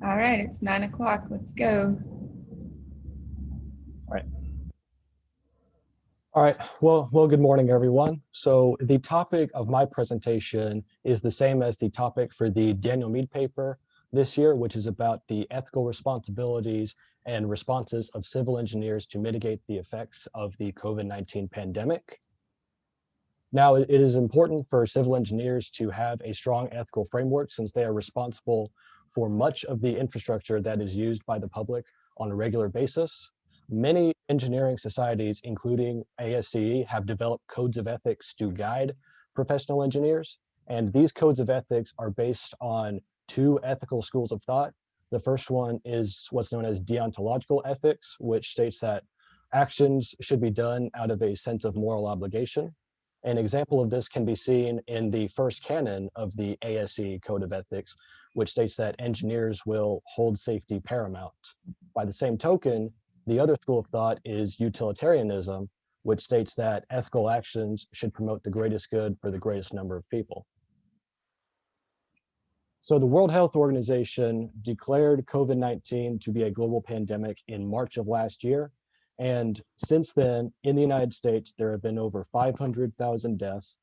All right, it's 9 o'clock. Let's go. All right. All right. Well, good morning, everyone. So the topic of my presentation is the same as the topic for the Daniel Mead paper this year, which is about the ethical responsibilities and responses of civil engineers to mitigate the effects of the COVID-19 pandemic. Now, it is important for civil engineers to have a strong ethical framework since they are responsible for much of the infrastructure that is used by the public on a regular basis. Many engineering societies, including ASCE, have developed codes of ethics to guide professional engineers. And these codes of ethics are based on two ethical schools of thought. The first one is what's known as deontological ethics, which states that actions should be done out of a sense of moral obligation. An example of this can be seen in the first canon of the ASCE Code of Ethics, which states that engineers will hold safety paramount. By the same token, the other school of thought is utilitarianism, which states that ethical actions should promote the greatest good for the greatest number of people. So the World Health Organization declared COVID-19 to be a global pandemic in March of last year. And since then, in the United States, there have been over 500,000 deaths.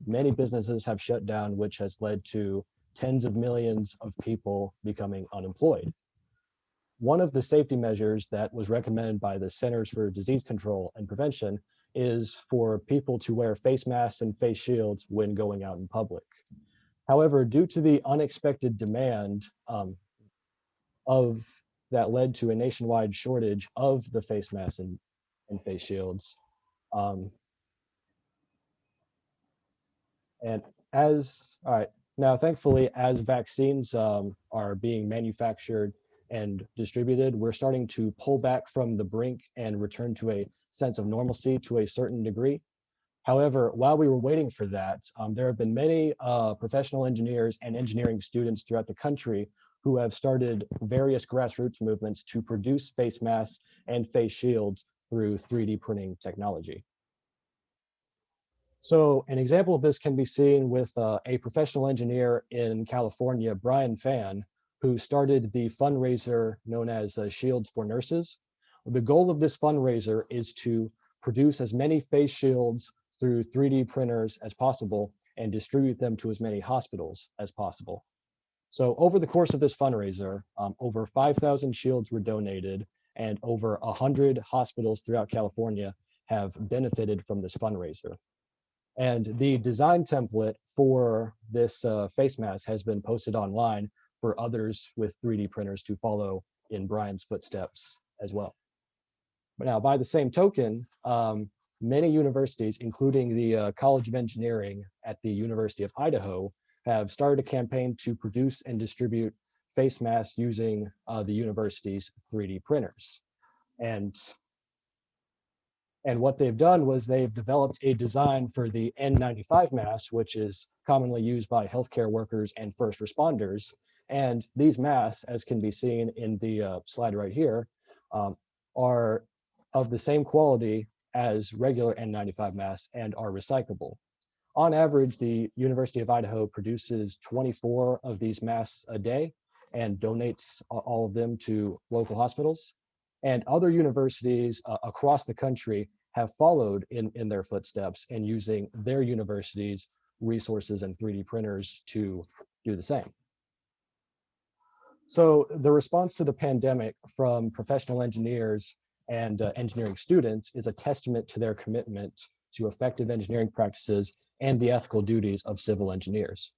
Many businesses have shut down, which has led to tens of millions of people becoming unemployed. One of the safety measures that was recommended by the Centers for Disease Control and Prevention is for people to wear face masks and face shields when going out in public. However, due to the unexpected demand of that led to a nationwide shortage of the face masks and face shields. And all right, now thankfully, as vaccines are being manufactured and distributed, we're starting to pull back from the brink and return to a sense of normalcy to a certain degree. However, while we were waiting for that, there have been many professional engineers and engineering students throughout the country who have started various grassroots movements to produce face masks and face shields through 3D printing technology. So an example of this can be seen with a professional engineer in California, Brian Fan, who started the fundraiser known as Shields for Nurses. The goal of this fundraiser is to produce as many face shields through 3D printers as possible and distribute them to as many hospitals as possible. So over the course of this fundraiser, over 5,000 shields were donated and over 100 hospitals throughout California have benefited from this fundraiser. And the design template for this face mask has been posted online for others with 3D printers to follow in Brian's footsteps as well. But now, by the same token, many universities, including the College of Engineering at the University of Idaho, have started a campaign to produce and distribute face masks using the university's 3D printers. And what they've done was they've developed a design for the N95 mask, which is commonly used by healthcare workers and first responders. And these masks, as can be seen in the slide right here, are of the same quality as regular N95 masks and are recyclable. On average, the University of Idaho produces 24 of these masks a day and donates all of them to local hospitals. And other universities across the country have followed in their footsteps and using their universities' resources and 3D printers to do the same. So the response to the pandemic from professional engineers and engineering students is a testament to their commitment to effective engineering practices and the ethical duties of civil engineers.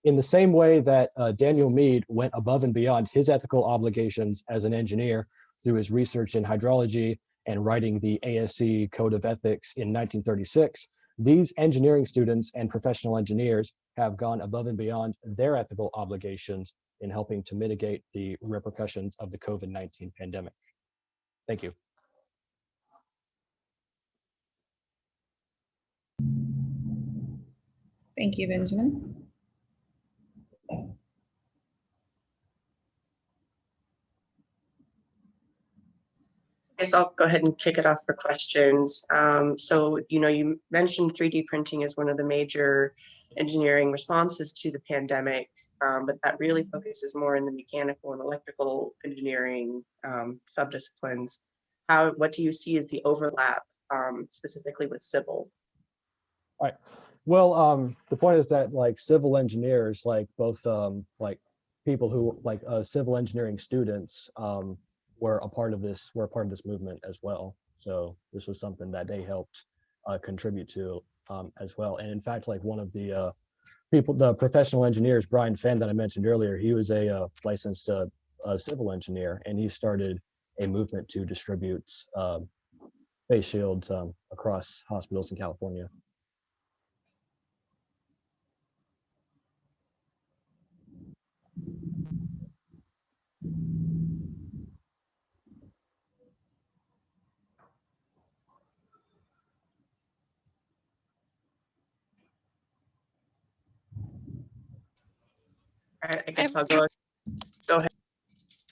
In the same way that Daniel Mead went above and beyond his ethical obligations as an engineer through his research in hydrology and writing the ASCE Code of Ethics in 1936, these engineering students and professional engineers have gone above and beyond their ethical obligations in helping to mitigate the repercussions of the COVID-19 pandemic. Thank you. Thank you, Benjamin. guess I'll go ahead and kick it off for questions. So, you mentioned 3D printing as one of the major engineering responses to the pandemic, but that really focuses more in the mechanical and electrical engineering subdisciplines. What do you see as the overlap specifically with civil? All right. Well, the point is that like civil engineers, like both like people who like civil engineering students were a part of this movement as well. So this was something that they helped contribute to as well. And in fact, like one of the the professional engineers, Brian Fenn, that I mentioned earlier, he was a licensed civil engineer, and he started a movement to distribute face shields across hospitals in California. All right, I guess I'll go ahead.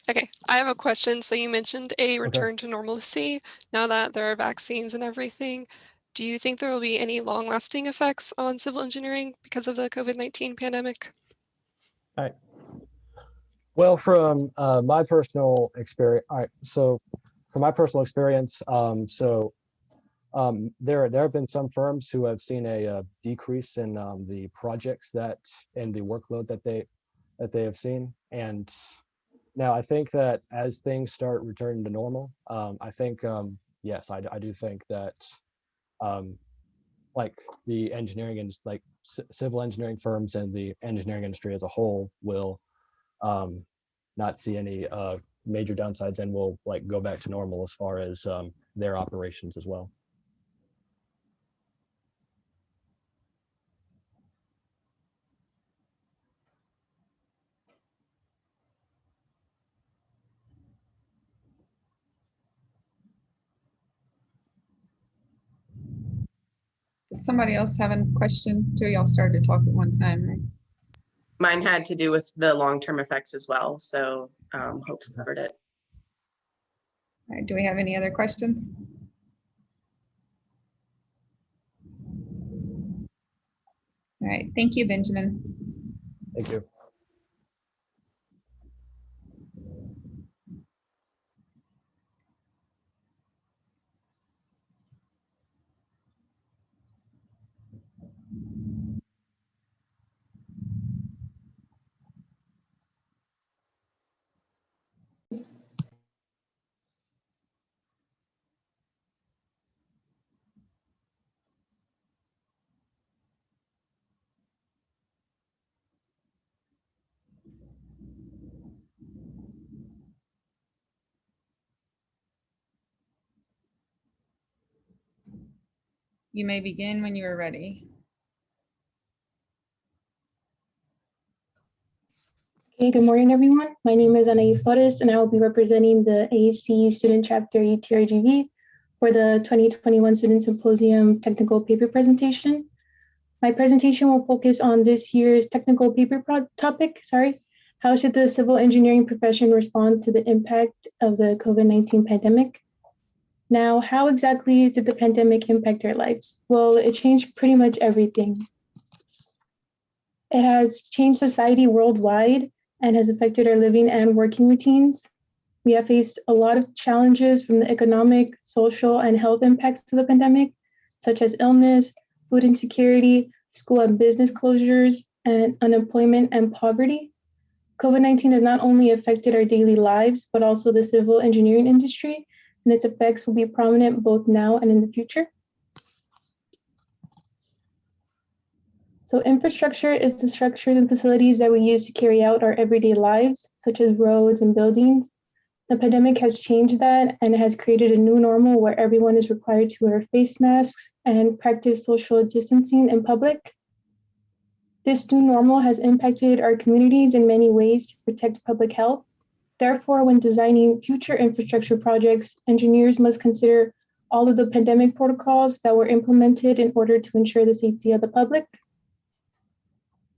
Okay, I have a question. So you mentioned a return to normalcy now that there are vaccines and everything. Do you think there will be any long-lasting effects on civil engineering because of the COVID-19 pandemic? All right. Well, from my personal experience, all right. So, from my personal experience, there have been some firms who have seen a decrease in the projects and the workload that they have seen. And now I think that as things start returning to normal, I think yes, I do think that like the engineering and like civil engineering firms and the engineering industry as a whole will not see any major downsides and will like go back to normal as far as their operations as well. Did somebody else have a question? Two of y'all started to talk at one time, right? Mine had to do with the long-term effects as well, so Hope's covered it. All right, do we have any other questions? All right, thank you, Benjamin. Thank you. You may begin when you are ready. Okay, good morning, everyone. My name is Anaí Flores, and I will be representing the ASCE Student Chapter UTRGV for the 2021 Student Symposium Technical Paper Presentation. My presentation will focus on this year's technical paper topic, how should the civil engineering profession respond to the impact of the COVID-19 pandemic? Now, how exactly did the pandemic impact our lives? Well, it changed pretty much everything. It has changed society worldwide and has affected our living and working routines. We have faced a lot of challenges from the economic, social, and health impacts of the pandemic, such as illness, food insecurity, school and business closures, and unemployment and poverty. COVID-19 has not only affected our daily lives, but also the civil engineering industry, and its effects will be prominent both now and in the future. So infrastructure is the structures and facilities that we use to carry out our everyday lives, such as roads and buildings. The pandemic has changed that, and it has created a new normal where everyone is required to wear face masks and practice social distancing in public. This new normal has impacted our communities in many ways to protect public health. Therefore, when designing future infrastructure projects, engineers must consider all of the pandemic protocols that were implemented in order to ensure the safety of the public.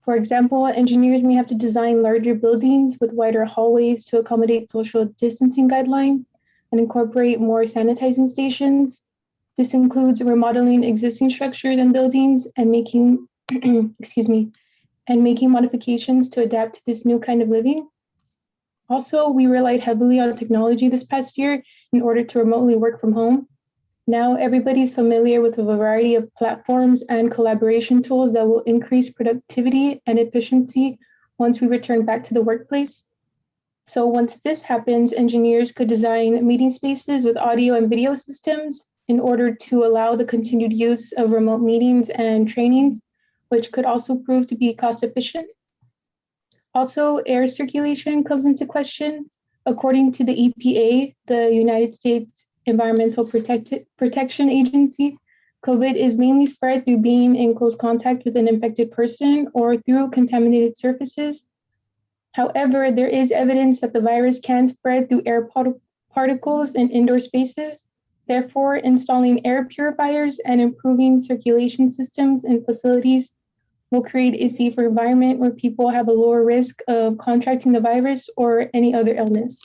For example, engineers may have to design larger buildings with wider hallways to accommodate social distancing guidelines, and incorporate more sanitizing stations. This includes remodeling existing structures and buildings and making, excuse me, and making modifications to adapt to this new kind of living. Also, we relied heavily on technology this past year in order to remotely work from home. Now everybody's familiar with a variety of platforms and collaboration tools that will increase productivity and efficiency once we return back to the workplace. So once this happens, engineers could design meeting spaces with audio and video systems in order to allow the continued use of remote meetings and trainings, which could also prove to be cost efficient. Also, air circulation comes into question. According to the EPA, the United States Environmental Protection Agency, COVID is mainly spread through being in close contact with an infected person or through contaminated surfaces. However, there is evidence that the virus can spread through air particles in indoor spaces. Therefore, installing air purifiers and improving circulation systems in facilities will create a safer environment where people have a lower risk of contracting the virus or any other illness.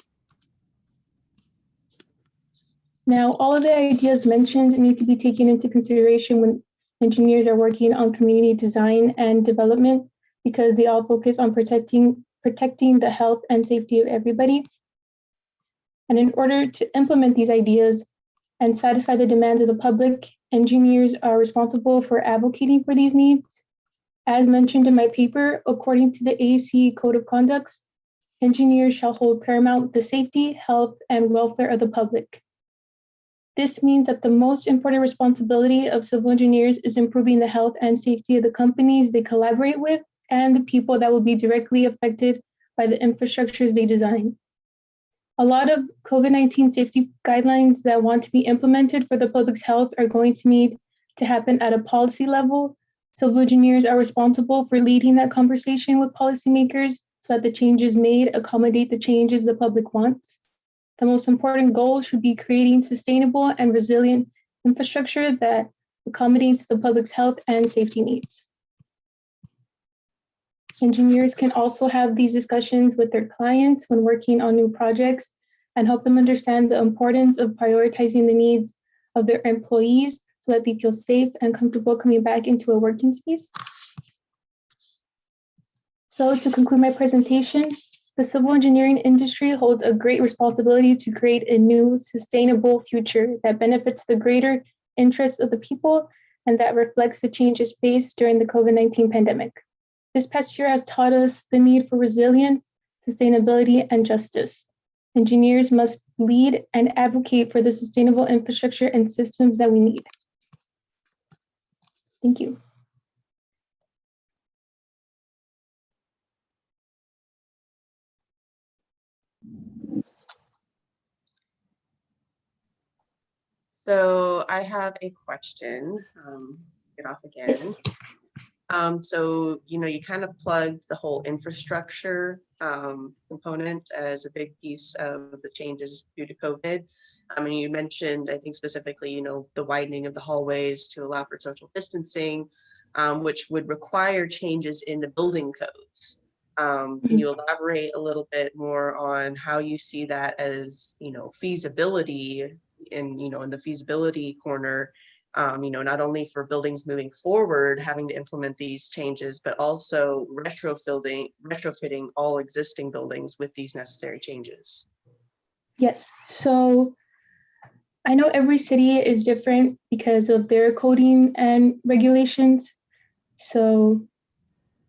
Now, all of the ideas mentioned need to be taken into consideration when engineers are working on community design and development, because they all focus on protecting the health and safety of everybody. And in order to implement these ideas and satisfy the demands of the public, engineers are responsible for advocating for these needs. As mentioned in my paper, according to the ASCE Code of Conduct, engineers shall hold paramount the safety, health, and welfare of the public. This means that the most important responsibility of civil engineers is improving the health and safety of the companies they collaborate with and the people that will be directly affected by the infrastructures they design. A lot of COVID-19 safety guidelines that want to be implemented for the public's health are going to need to happen at a policy level. Civil engineers are responsible for leading that conversation with policymakers so that the changes made accommodate the changes the public wants. The most important goal should be creating sustainable and resilient infrastructure that accommodates the public's health and safety needs. Engineers can also have these discussions with their clients when working on new projects and help them understand the importance of prioritizing the needs of their employees so that they feel safe and comfortable coming back into a working space. So to conclude my presentation, the civil engineering industry holds a great responsibility to create a new sustainable future that benefits the greater interests of the people and that reflects the changes faced during the COVID-19 pandemic. This past year has taught us the need for resilience, sustainability, and justice. Engineers must lead and advocate for the sustainable infrastructure and systems that we need. Thank you. So I have a question. Get off again. Yes. So, you kind of plugged the whole infrastructure component as a big piece of the changes due to COVID. I mean, you mentioned, I think specifically, the widening of the hallways to allow for social distancing, which would require changes in the building codes. Can you elaborate a little bit more on how you see that as, feasibility in the feasibility corner, not only for buildings moving forward, having to implement these changes, but also retrofitting all existing buildings with these necessary changes? Yes, so I know every city is different because of their coding and regulations. So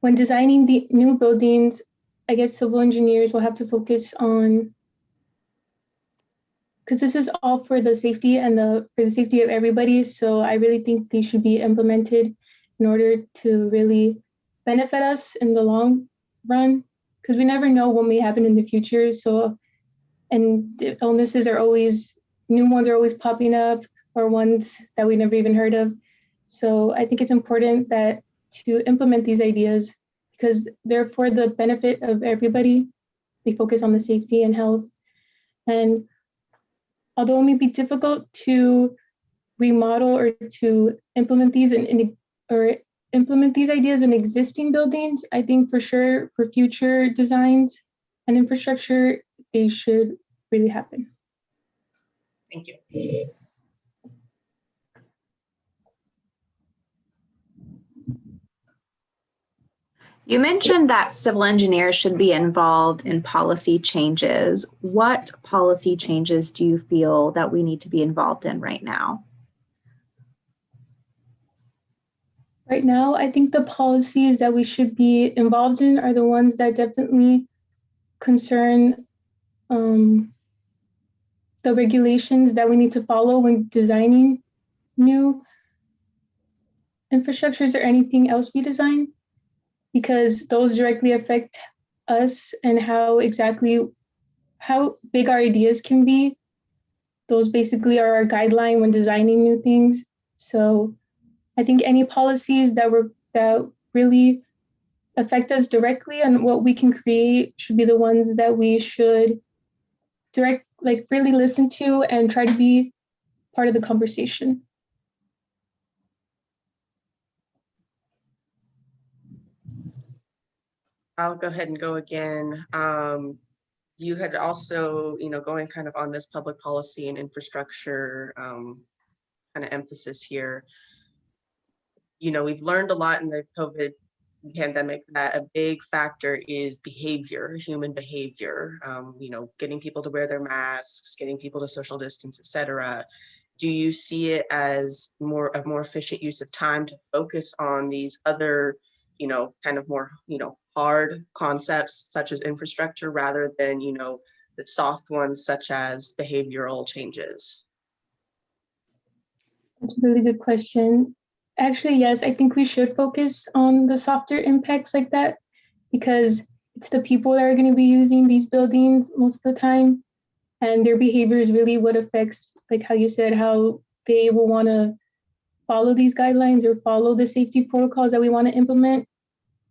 when designing the new buildings, I guess civil engineers will have to focus on, because this is all for the safety and for the safety of everybody. So I really think they should be implemented in order to really benefit us in the long run, because we never know what may happen in the future. So, and the illnesses are always, new ones are always popping up, or ones that we never even heard of. So I think it's important that to implement these ideas because they're for the benefit of everybody. They focus on the safety and health. And although it may be difficult to remodel or to implement these implement these ideas in existing buildings, I think for sure for future designs and infrastructure, they should really happen. Thank you. You mentioned that civil engineers should be involved in policy changes. What policy changes do you feel that we need to be involved in right now? Right now, I think the policies that we should be involved in are the ones that definitely concern the regulations that we need to follow when designing new infrastructures or anything else we design, because those directly affect us and how big our ideas can be. Those basically are our guideline when designing new things. So I think any policies that really affect us directly and what we can create should be the ones that we should really listen to and try to be part of the conversation. I'll go ahead and go again. You had also, going kind of on this public policy and infrastructure kind of emphasis here. We've learned a lot in the COVID pandemic that a big factor is behavior, human behavior, getting people to wear their masks, getting people to social distance, et cetera. Do you see it as a more efficient use of time to focus on these other, kind of more, hard concepts such as infrastructure rather than, the soft ones such as behavioral changes? That's a really good question. Actually, yes, I think we should focus on the softer impacts like that, because it's the people that are going to be using these buildings most of the time, and their behavior is really what affects, like how you said, how they will want to follow these guidelines or follow the safety protocols that we want to implement.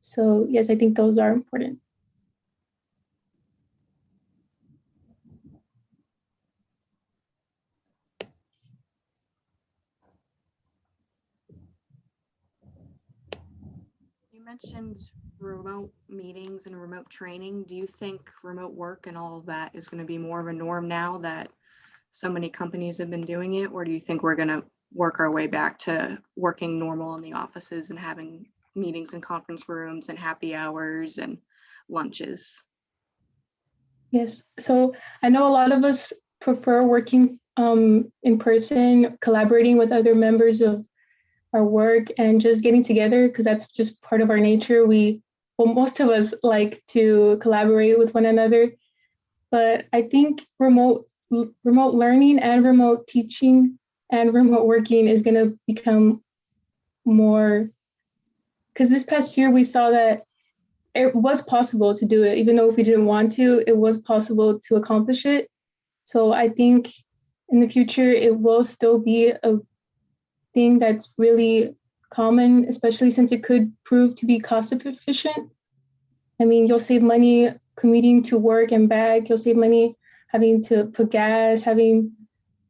So yes, I think those are important. You mentioned remote meetings and remote training. Do you think remote work and all of that is going to be more of a norm now that so many companies have been doing it? Or do you think we're going to work our way back to working normal in the offices and having meetings in conference rooms and happy hours and lunches? Yes, so I know a lot of us prefer working in person, collaborating with other members of our work and just getting together, because that's just part of our nature. Most of us like to collaborate with one another, but I think remote learning and remote teaching and remote working is going to become more, because this past year we saw that it was possible to do it, even though if we didn't want to, it was possible to accomplish it. So I think in the future, it will still be a thing that's really common, especially since it could prove to be cost efficient. I mean, you'll save money commuting to work and back. You'll save money having to put gas, having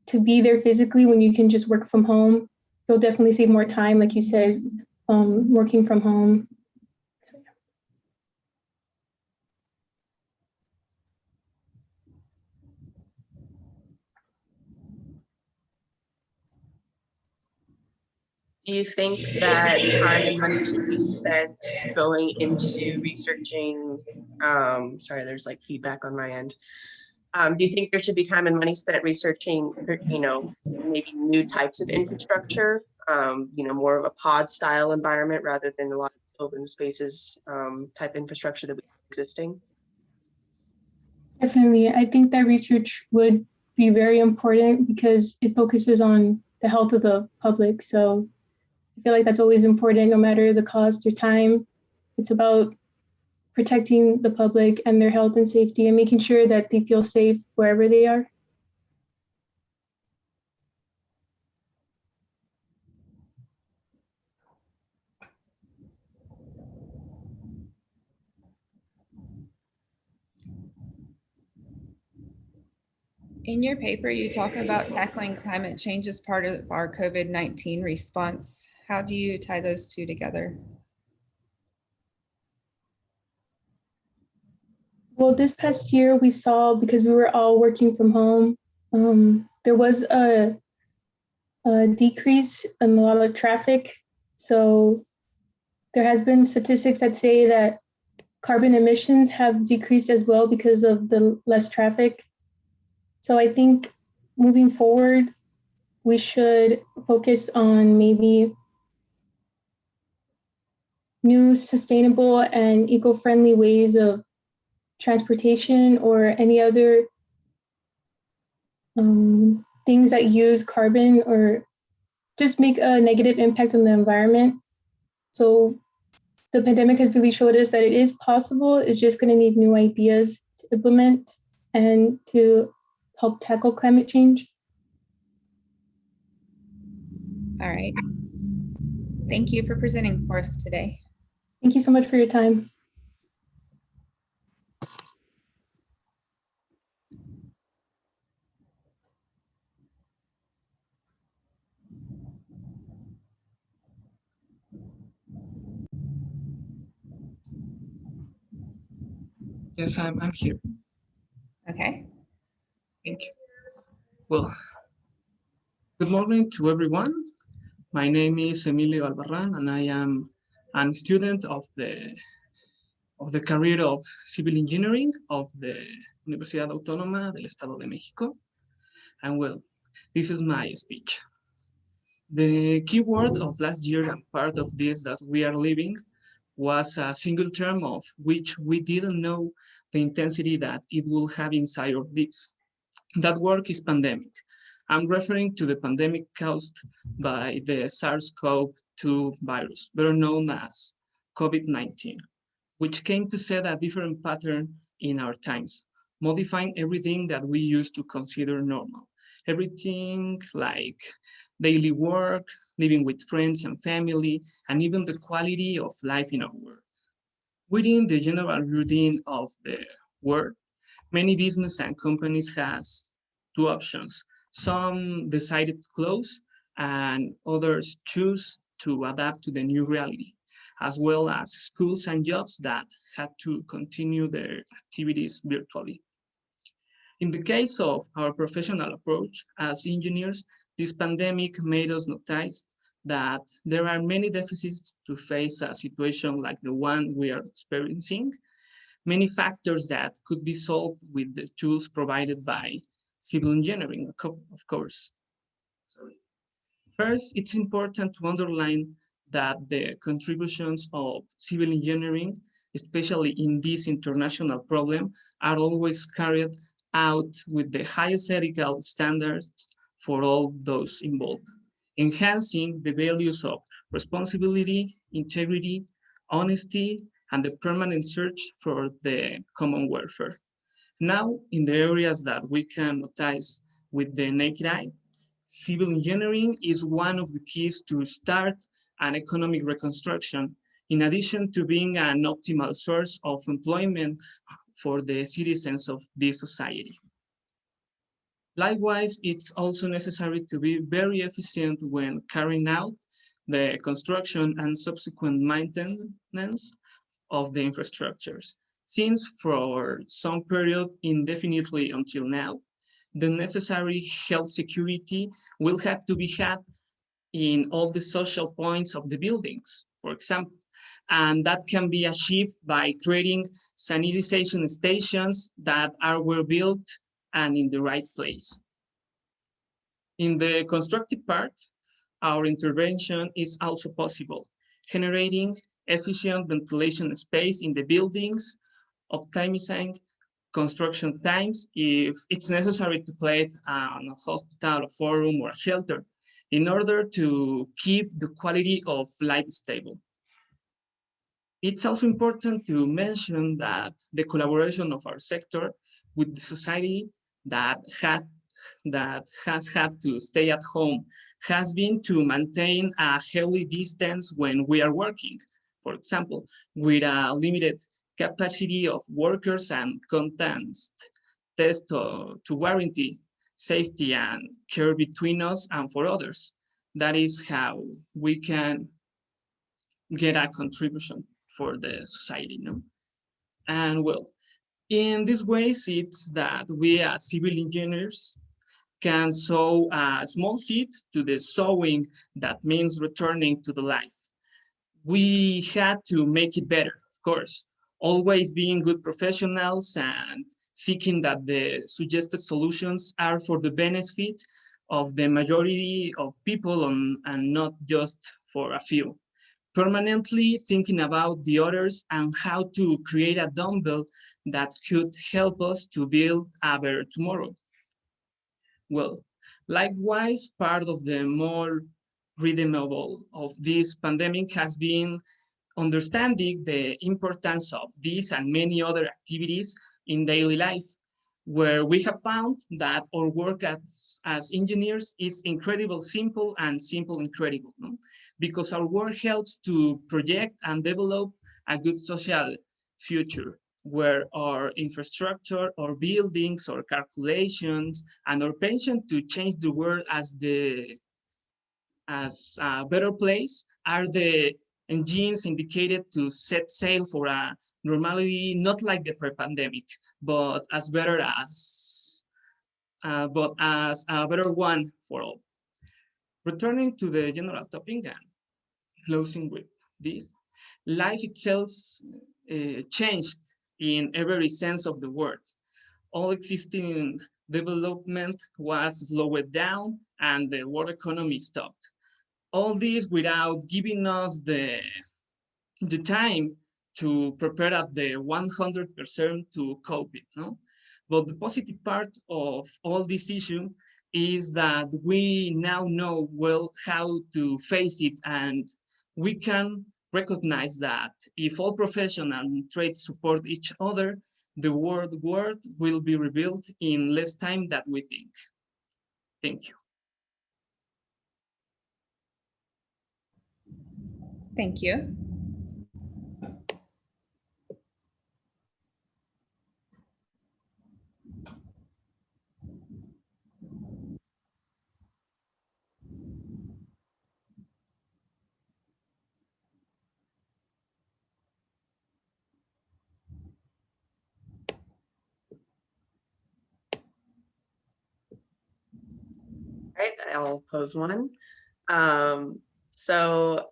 to be there physically when you can just work from home. You'll definitely save more time, like you said, working from home. So, yeah. Do you think that time and money should be spent going into researching, sorry, there's like feedback on my end. Do you think there should be time and money spent researching, maybe new types of infrastructure, more of a pod style environment rather than a lot of open spaces type infrastructure that we have existing? Definitely. I think that research would be very important because it focuses on the health of the public. So I feel like that's always important, no matter the cost or time. It's about protecting the public and their health and safety and making sure that they feel safe wherever they are. In your paper, you talk about tackling climate change as part of our COVID-19 response. How do you tie those two together? Well, this past year we saw, because we were all working from home, there was a decrease in a lot of traffic. So there has been statistics that say that carbon emissions have decreased as well because of the less traffic. So I think moving forward, we should focus on maybe new sustainable and eco-friendly ways of transportation or any other things that use carbon or just make a negative impact on the environment. So the pandemic has really showed us that it is possible. It's just going to need new ideas to implement and to help tackle climate change. All right. Thank you for presenting for us today. Thank you so much for your time. Yes, I'm here. Okay. Thank you. Well, good morning to everyone. My name is Emilio Albarran, and I am a student of the career of civil engineering of the Universidad Autónoma del Estado de México. And well, this is my speech. The key word of last year and part of this that we are living was a single term of which we didn't know the intensity that it will have inside of this. That word is pandemic. I'm referring to the pandemic caused by the SARS-CoV-2 virus, better known as COVID-19, which came to set a different pattern in our times, modifying everything that we used to consider normal. Everything like daily work, living with friends and family, and even the quality of life in our world. Within the general routine of the world, many business and companies has two options. Some decided to close and others choose to adapt to the new reality, as well as schools and jobs that had to continue their activities virtually. In the case of our professional approach as engineers, this pandemic made us notice that there are many deficits to face a situation like the one we are experiencing, many factors that could be solved with the tools provided by civil engineering, of course. First, it's important to underline that the contributions of civil engineering, especially in this international problem, are always carried out with the highest ethical standards for all those involved, enhancing the values of responsibility, integrity, honesty, and the permanent search for the common welfare. Now, in the areas that we can notice with the naked eye, civil engineering is one of the keys to start an economic reconstruction, in addition to being an optimal source of employment for the citizens of this society. Likewise, it's also necessary to be very efficient when carrying out the construction and subsequent maintenance of the infrastructures, since for some period indefinitely until now, the necessary health security will have to be had in all the social points of the buildings, for example, and that can be achieved by creating sanitization stations that are well built and in the right place. In the constructive part, our intervention is also possible, generating efficient ventilation space in the buildings, optimizing construction times if it's necessary to place a hospital, a forum, or a shelter in order to keep the quality of life stable. It's also important to mention that the collaboration of our sector with the society that has had to stay at home has been to maintain a healthy distance when we are working. For example, with a limited capacity of workers and contents test to guarantee safety and care between us and for others. That is how we can get a contribution for the society, no? And well, in these ways, it's that we as civil engineers can sow a small seed to the sowing that means returning to the life. We had to make it better, of course, always being good professionals and seeking that the suggested solutions are for the benefit of the majority of people and not just for a few. Permanently thinking about the others and how to create a dumbbell that could help us to build a better tomorrow. Well, likewise, part of the more redeemable of this pandemic has been understanding the importance of these and many other activities in daily life, where we have found that our work as engineers is incredible simple and simple incredible, no? Because our work helps to project and develop a good social future where our infrastructure, our buildings, our calculations, and our passion to change the world as a better place are the engines indicated to set sail for a normality not like the pre-pandemic, but as a better one for all. Returning to the general topic and closing with this, life itself changed in every sense of the word. All existing development was slowed down and the world economy stopped. All this without giving us the time to prepare at the 100% to cope it, no? But the positive part of all this issue is that we now know well how to face it, and we can recognize that if all professionals and trades support each other, the world will be rebuilt in less time than we think. Thank you. Thank you. All right, I'll pose one. So,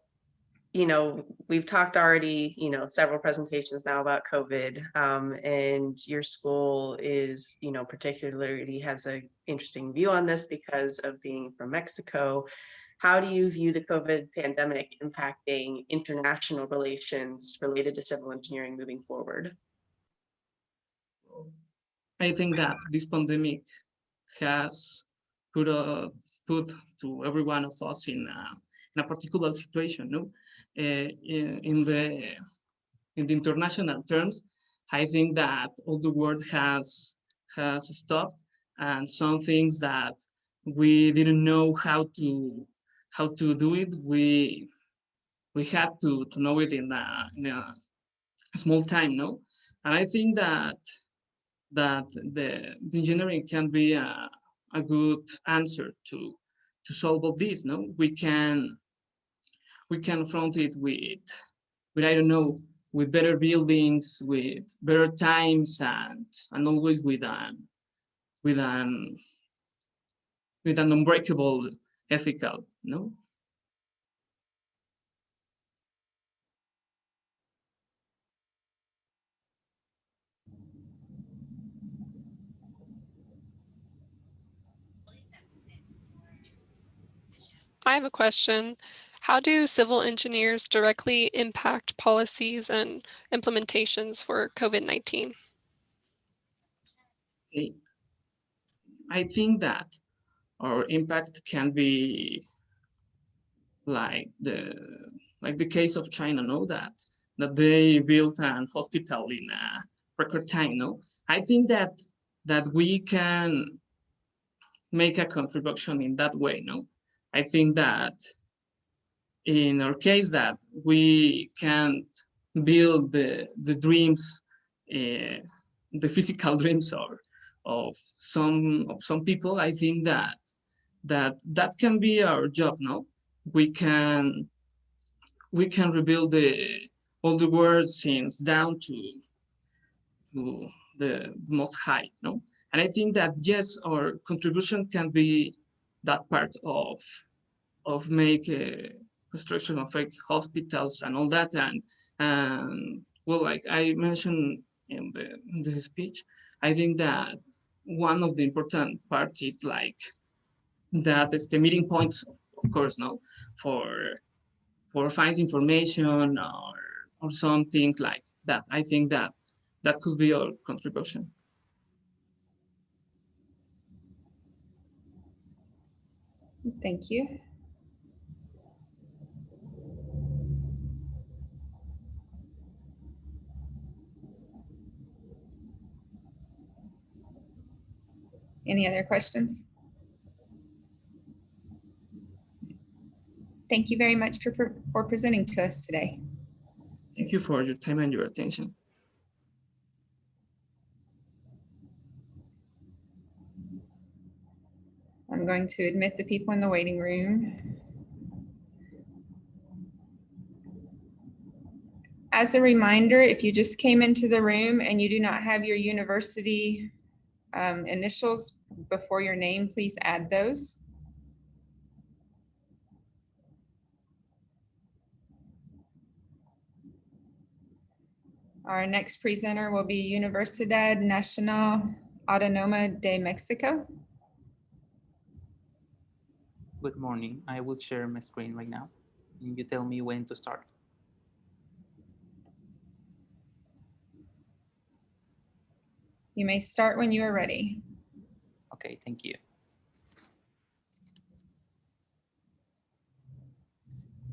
we've talked already, several presentations now about COVID, and your school is, particularly has an interesting view on this because of being from Mexico. How do you view the COVID pandemic impacting international relations related to civil engineering moving forward? I think that this pandemic has put to every one of us in a particular situation, no? In the international terms, I think that all the world has stopped, and some things that we didn't know how to do it, we had to know it in a small time, no? And I think that the engineering can be a good answer to solve all this, no? We can front it with I don't know, with better buildings, with better times, and always with an unbreakable ethical, no? I have a question. How do civil engineers directly impact policies and implementations for COVID-19? I think that our impact can be like the case of China, no? That they built an hospital in a record time, no? I think that we can make a contribution in that way, no? I think that in our case that we can't build the dreams, the physical dreams of some people. I think that can be our job, no? We can rebuild all the world since down to the most high, no? And I think that yes, our contribution can be that part of make construction of like hospitals and all that. And well, like I mentioned in the speech, I think that one of the important parts is like that is the meeting points, of course, no, for find information or something like that. I think that that could be our contribution. Thank you. Any other questions? Thank you very much for presenting to us today. Thank you for your time and your attention. I'm going to admit the people in the waiting room. As a reminder, if you just came into the room and you do not have your university initials before your name, please add those. Our next presenter will be Universidad Nacional Autonoma de Mexico. Good morning. I will share my screen right now, and you tell me when to start. You may start when you are ready. Okay, thank you.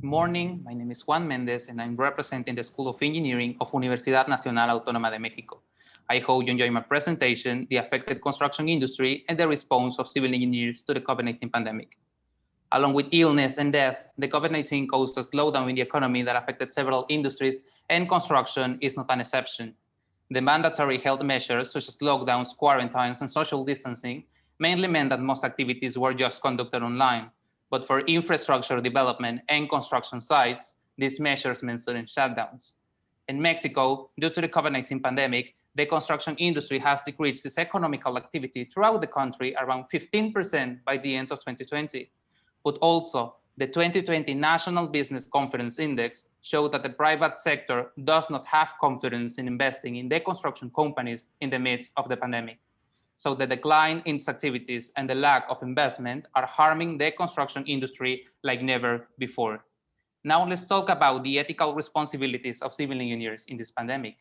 Good morning. My name is Juan Mendez, and I'm representing the School of Engineering of Universidad Nacional Autónoma de Mexico. I hope you enjoy my presentation, the affected construction industry, and the response of civil engineers to the COVID-19 pandemic. Along with illness and death, the COVID-19 caused a slowdown in the economy that affected several industries, and construction is not an exception. The mandatory health measures, such as lockdowns, quarantines, and social distancing, mainly meant that most activities were just conducted online. But for infrastructure development and construction sites, these measures meant sudden shutdowns. In Mexico, due to the COVID-19 pandemic, the construction industry has decreased its economical activity throughout the country around 15% by the end of 2020. But also, the 2020 National Business Confidence Index showed that the private sector does not have confidence in investing in the construction companies in the midst of the pandemic. So the decline in its activities and the lack of investment are harming the construction industry like never before. Now let's talk about the ethical responsibilities of civil engineers in this pandemic.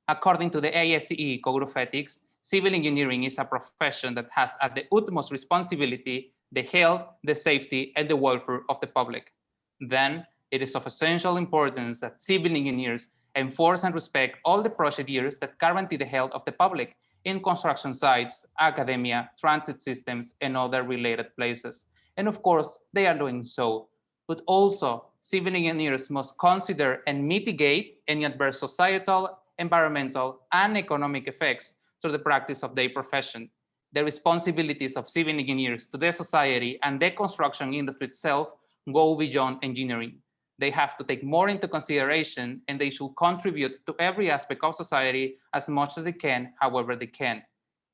According to the ASCE Code of Ethics, civil engineering is a profession that has at the utmost responsibility the health, the safety, and the welfare of the public. Then, it is of essential importance that civil engineers enforce and respect all the procedures that guarantee the health of the public in construction sites, academia, transit systems, and other related places. And of course, they are doing so. But also, civil engineers must consider and mitigate any adverse societal, environmental, and economic effects through the practice of their profession. The responsibilities of civil engineers to the society and the construction industry itself go beyond engineering. They have to take more into consideration, and they should contribute to every aspect of society as much as they can, however they can.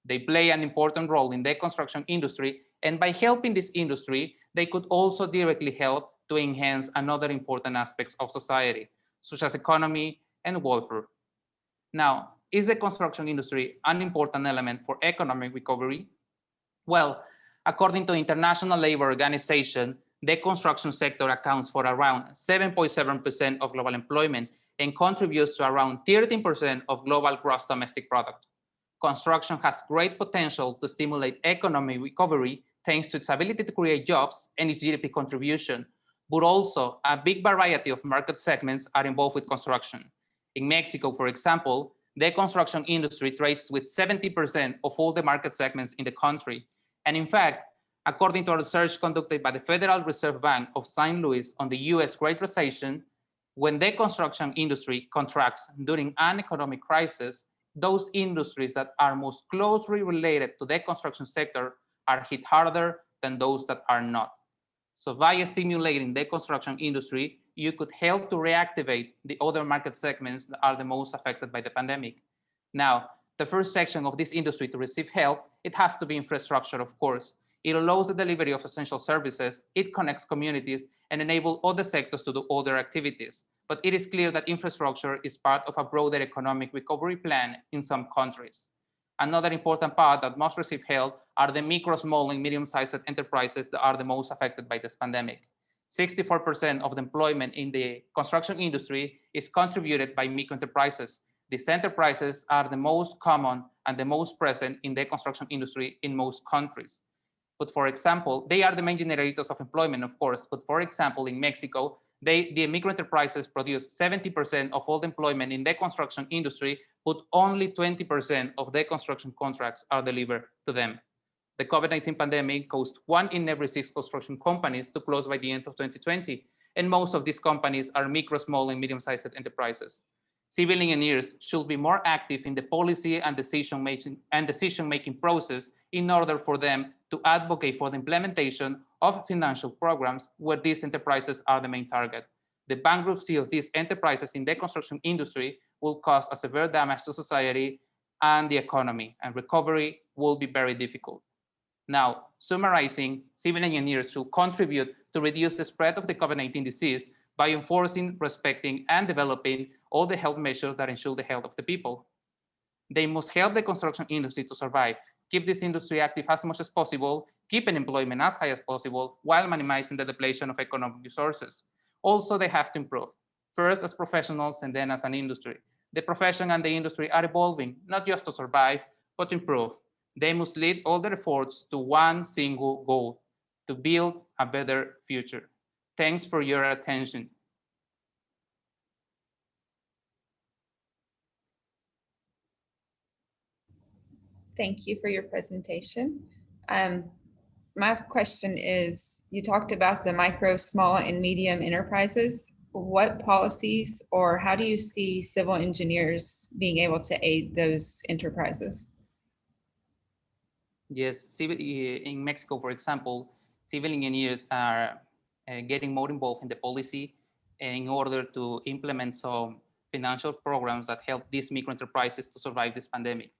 They play an important role in the construction industry, and by helping this industry, they could also directly help to enhance another important aspects of society, such as economy and welfare. Now, is the construction industry an important element for economic recovery? Well, according to the International Labour Organization, the construction sector accounts for around 7.7% of global employment and contributes to around 13% of global gross domestic product. Construction has great potential to stimulate economic recovery thanks to its ability to create jobs and its GDP contribution, but also a big variety of market segments are involved with construction. In Mexico, for example, the construction industry trades with 70% of all the market segments in the country. And in fact, according to a research conducted by the Federal Reserve Bank of St. Louis on the US Great Recession, when the construction industry contracts during an economic crisis, those industries that are most closely related to the construction sector are hit harder than those that are not. So by stimulating the construction industry, you could help to reactivate the other market segments that are the most affected by the pandemic. Now, the first section of this industry to receive help it has to be infrastructure, of course. It allows the delivery of essential services, it connects communities, and enables other sectors to do other activities. But it is clear that infrastructure is part of a broader economic recovery plan in some countries. Another important part that must receive help are the micro, small, and medium-sized enterprises that are the most affected by this pandemic. 64% of the employment in the construction industry is contributed by micro enterprises. These enterprises are the most common and the most present in the construction industry in most countries. But for example, they are the main generators of employment, of course. But for example, in Mexico, the micro enterprises produce 70% of all the employment in the construction industry, but only 20% of the construction contracts are delivered to them. The COVID-19 pandemic caused 1 in every 6 construction companies to close by the end of 2020. And most of these companies are micro, small, and medium-sized enterprises. Civil engineers should be more active in the policy and decision-making process in order for them to advocate for the implementation of financial programs where these enterprises are the main target. The bankruptcy of these enterprises in the construction industry will cause a severe damage to society and the economy, and recovery will be very difficult. Now, summarizing, civil engineers should contribute to reduce the spread of the COVID-19 disease by enforcing, respecting, and developing all the health measures that ensure the health of the people. They must help the construction industry to survive, keep this industry active as much as possible, keeping employment as high as possible, while minimizing the depletion of economic resources. Also, they have to improve, first as professionals and then as an industry. The profession and the industry are evolving, not just to survive, but to improve. They must lead all their efforts to one single goal, to build a better future. Thanks for your attention. Thank you for your presentation. My question is, you talked about the micro, small, and medium enterprises. What policies or how do you see civil engineers being able to aid those enterprises? Yes, in Mexico, for example, civil engineers are getting more involved in the policy in order to implement some financial programs that help these micro enterprises to survive this pandemic.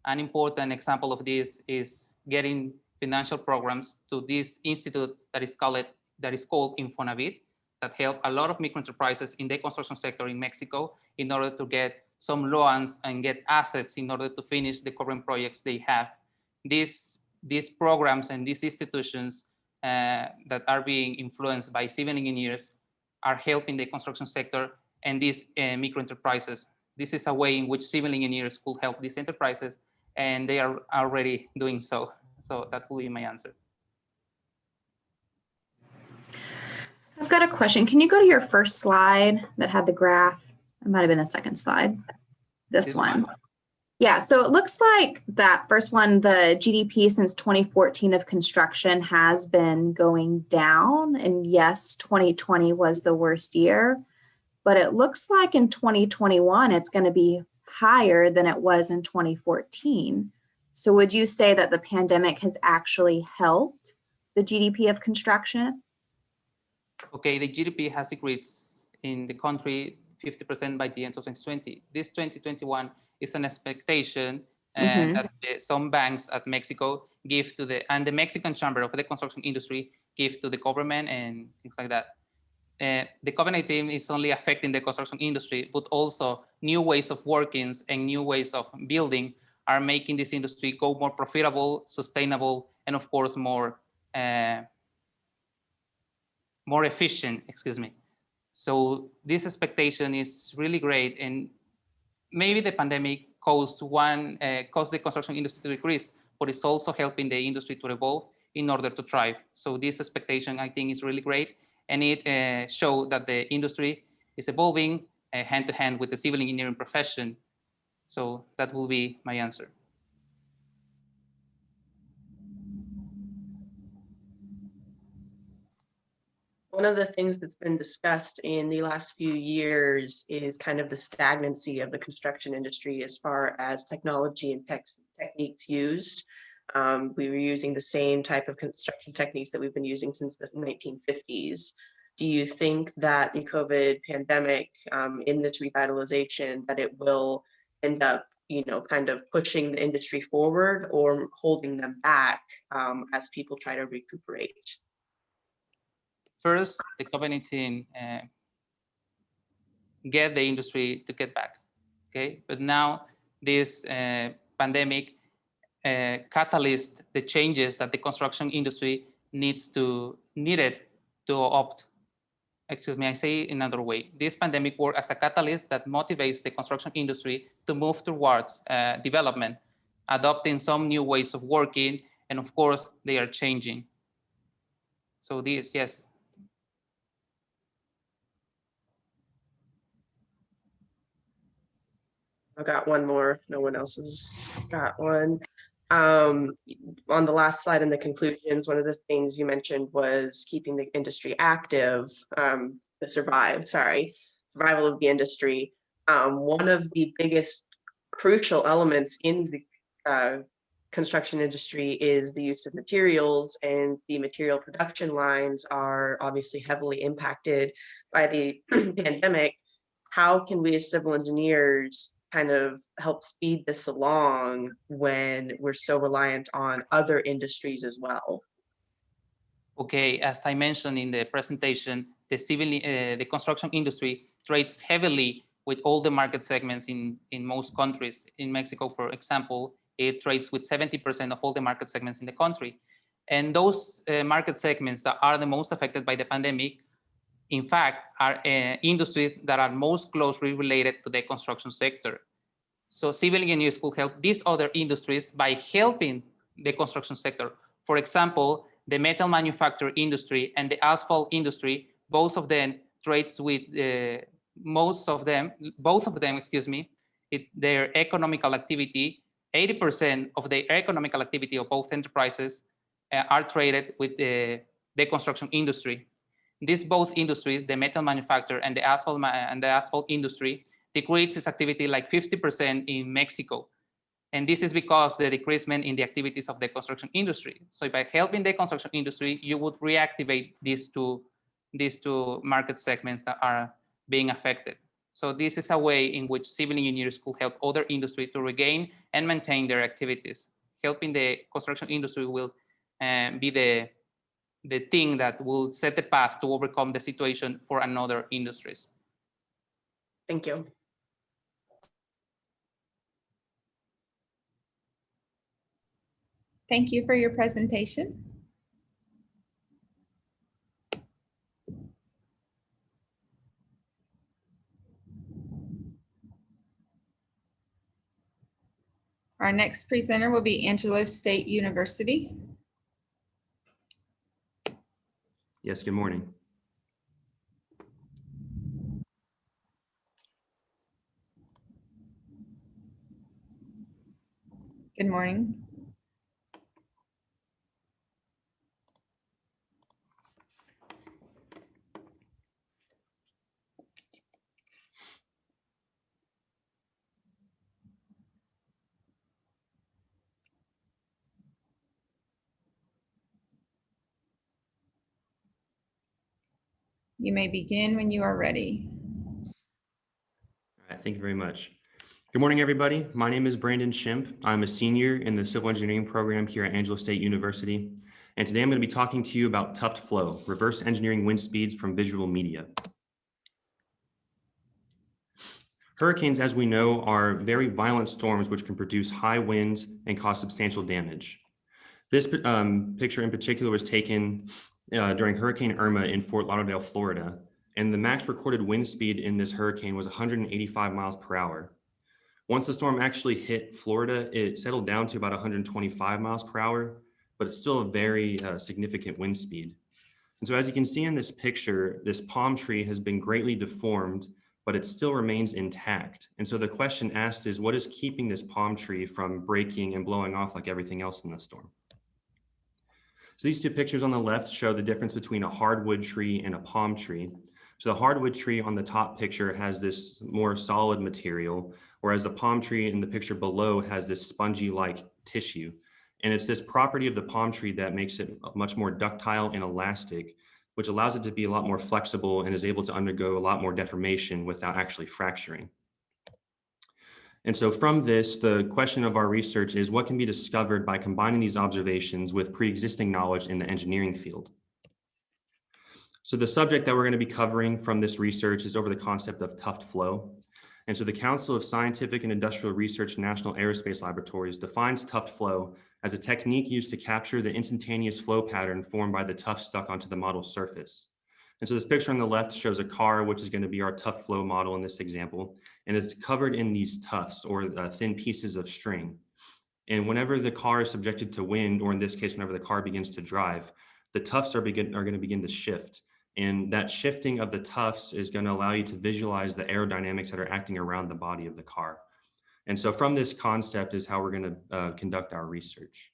An important example of this is getting financial programs to this institute that is called Infonavit, that help a lot of micro enterprises in the construction sector in Mexico in order to get some loans and get assets in order to finish the current projects they have. These programs and these institutions that are being influenced by civil engineers are helping the construction sector and these micro enterprises. This is a way in which civil engineers could help these enterprises, and they are already doing so. So that will be my answer. I've got a question. Can you go to your first slide that had the graph? It might have been the second slide. This one. Yeah, so it looks like that first one, the GDP since 2014 of construction has been going down. And yes, 2020 was the worst year, but it looks like in 2021, it's going to be higher than it was in 2014. So would you say that the pandemic has actually helped the GDP of construction? Okay, the GDP has decreased in the country 50% by the end of 2020. This 2021 is an expectation that some banks at Mexico give to and the Mexican Chamber of the Construction Industry give to the government and things like that. The COVID-19 is only affecting the construction industry, but also new ways of working and new ways of building are making this industry go more profitable, sustainable, and of course more efficient, excuse me. So this expectation is really great, and maybe the pandemic caused the construction industry to decrease, but it's also helping the industry to evolve in order to thrive. So this expectation, I think, is really great, and it shows that the industry is evolving hand to hand with the civil engineering profession. So that will be my answer. One of the things that's been discussed in the last few years is kind of the stagnancy of the construction industry as far as technology and techniques used. We were using the same type of construction techniques that we've been using since the 1950s. Do you think that the COVID pandemic in this revitalization, that it will end up kind of pushing the industry forward or holding them back as people try to recuperate? First, the COVID-19 get the industry to get back, okay? But now this pandemic catalyzed the changes that the construction industry needed to opt. Excuse me, I say it another way. This pandemic worked as a catalyst that motivates the construction industry to move towards development, adopting some new ways of working, and of course, they are changing. So this, yes. I got one more. No one else has got one. On the last slide in the conclusions, one of the things you mentioned was keeping the industry active, survival of the industry. One of the biggest crucial elements in the construction industry is the use of materials, and the material production lines are obviously heavily impacted by the pandemic. How can we as civil engineers kind of help speed this along when we're so reliant on other industries as well? Okay, as I mentioned in the presentation, the construction industry trades heavily with all the market segments in most countries. In Mexico, for example, it trades with 70% of all the market segments in the country. And those market segments that are the most affected by the pandemic, in fact, are industries that are most closely related to the construction sector. So civil engineers could help these other industries by helping the construction sector. For example, the metal manufacturing industry and the asphalt industry, both of them trades with both of them, excuse me, their economical activity, 80% of the economical activity of both enterprises are traded with the construction industry. These both industries, the metal manufacturer and the asphalt industry, decreases its activity like 50% in Mexico. And this is because the decreasement in the activities of the construction industry. So by helping the construction industry, you would reactivate these two market segments that are being affected. So this is a way in which civil engineers could help other industries to regain and maintain their activities. Helping the construction industry will be the thing that will set the path to overcome the situation for another industries. Thank you. Thank you for your presentation. Our next presenter will be Angelo State University. Yes, good morning. Good morning. You may begin when you are ready. All right, thank you very much. Good morning, everybody. My name is Brandon Shimp. I'm a senior in the civil engineering program here at Angelo State University. And today I'm going to be talking to you about Tuft Flow, reverse engineering wind speeds from visual media. Hurricanes, as we know, are very violent storms which can produce high winds and cause substantial damage. This picture in particular was taken during Hurricane Irma in Fort Lauderdale, Florida, and the max recorded wind speed in this hurricane was 185 miles per hour. Once the storm actually hit Florida, it settled down to about 125 miles per hour, but it's still a very significant wind speed. And so as you can see in this picture, this palm tree has been greatly deformed, but it still remains intact. And so the question asked is, what is keeping this palm tree from breaking and blowing off like everything else in the storm? So these two pictures on the left show the difference between a hardwood tree and a palm tree. So the hardwood tree on the top picture has this more solid material, whereas the palm tree in the picture below has this spongy-like tissue. And it's this property of the palm tree that makes it much more ductile and elastic, which allows it to be a lot more flexible and is able to undergo a lot more deformation without actually fracturing. And so from this, the question of our research is what can be discovered by combining these observations with pre-existing knowledge in the engineering field. So the subject that we're going to be covering from this research is over the concept of Tuft Flow. And so the Council of Scientific and Industrial Research National Aerospace Laboratories defines Tuft Flow as a technique used to capture the instantaneous flow pattern formed by the tuft stuck onto the model surface. And so this picture on the left shows a car, which is going to be our Tuft Flow model in this example, and it's covered in these tufts or thin pieces of string. And whenever the car is subjected to wind, or in this case, whenever the car begins to drive, the tufts are going to begin to shift. And that shifting of the tufts is going to allow you to visualize the aerodynamics that are acting around the body of the car. And so from this concept is how we're going to conduct our research.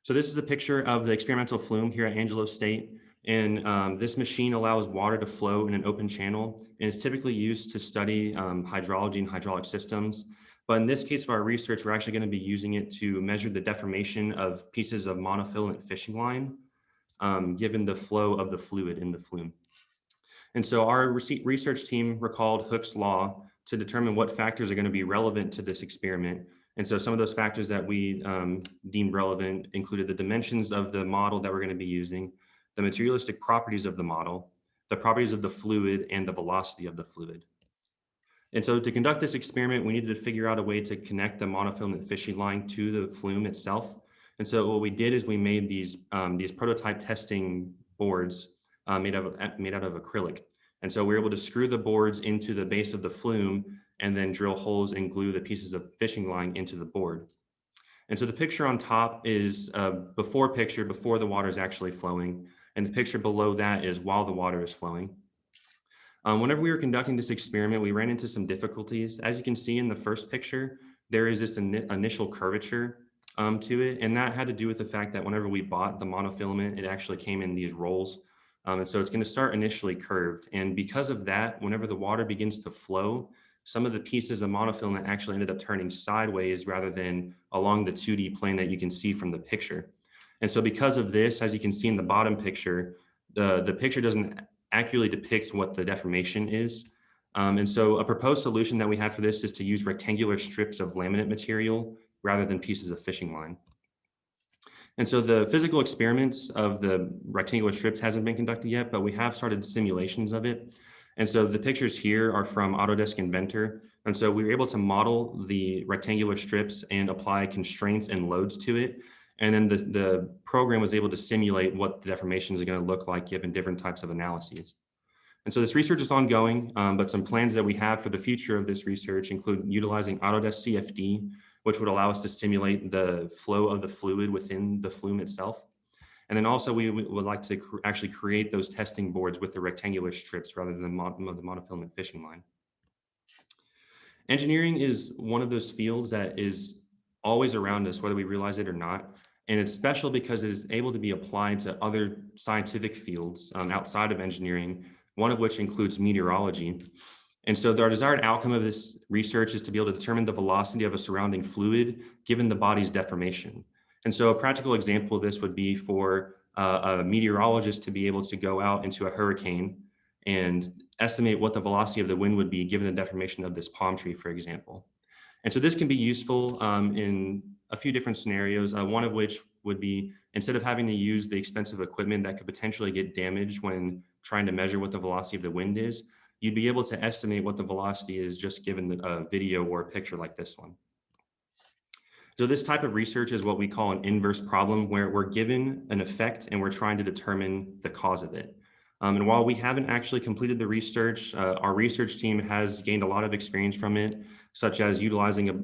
So this is a picture of the experimental flume here at Angelo State. And this machine allows water to flow in an open channel, and it's typically used to study hydrology and hydraulic systems. But in this case of our research, we're actually going to be using it to measure the deformation of pieces of monofilament fishing line, given the flow of the fluid in the flume. And so our research team recalled Hooke's law to determine what factors are going to be relevant to this experiment. And so some of those factors that we deemed relevant included the dimensions of the model that we're going to be using, the materialistic properties of the model, the properties of the fluid, and the velocity of the fluid. And so to conduct this experiment, we needed to figure out a way to connect the monofilament fishing line to the flume itself. And so what we did is we made these prototype testing boards made out of acrylic. And so we were able to screw the boards into the base of the flume and then drill holes and glue the pieces of fishing line into the board. And so the picture on top is before the water is actually flowing. And the picture below that is while the water is flowing. Whenever we were conducting this experiment, we ran into some difficulties. As you can see in the first picture, there is this initial curvature to it. And that had to do with the fact that whenever we bought the monofilament, it actually came in these rolls. And so it's going to start initially curved. And because of that, whenever the water begins to flow, some of the pieces of monofilament actually ended up turning sideways rather than along the 2D plane that you can see from the picture. And so because of this, as you can see in the bottom picture, the picture doesn't accurately depict what the deformation is. And so a proposed solution that we had for this is to use rectangular strips of laminate material rather than pieces of fishing line. And so the physical experiments of the rectangular strips hasn't been conducted yet, but we have started simulations of it. And so the pictures here are from Autodesk Inventor. And so we were able to model the rectangular strips and apply constraints and loads to it. And then the program was able to simulate what the deformations are going to look like given different types of analyses. And so this research is ongoing, but some plans that we have for the future of this research include utilizing Autodesk CFD, which would allow us to simulate the flow of the fluid within the flume itself. And then also we would like to actually create those testing boards with the rectangular strips rather than the monofilament fishing line. Engineering is one of those fields that is always around us, whether we realize it or not. And it's special because it is able to be applied to other scientific fields outside of engineering, one of which includes meteorology. And so our desired outcome of this research is to be able to determine the velocity of a surrounding fluid given the body's deformation. And so a practical example of this would be for a meteorologist to be able to go out into a hurricane and estimate what the velocity of the wind would be given the deformation of this palm tree, for example. And so this can be useful in a few different scenarios, one of which would be instead of having to use the expensive equipment that could potentially get damaged when trying to measure what the velocity of the wind is, you'd be able to estimate what the velocity is just given a video or a picture like this one. So this type of research is what we call an inverse problem, where we're given an effect and we're trying to determine the cause of it. And while we haven't actually completed the research, our research team has gained a lot of experience from it, such as utilizing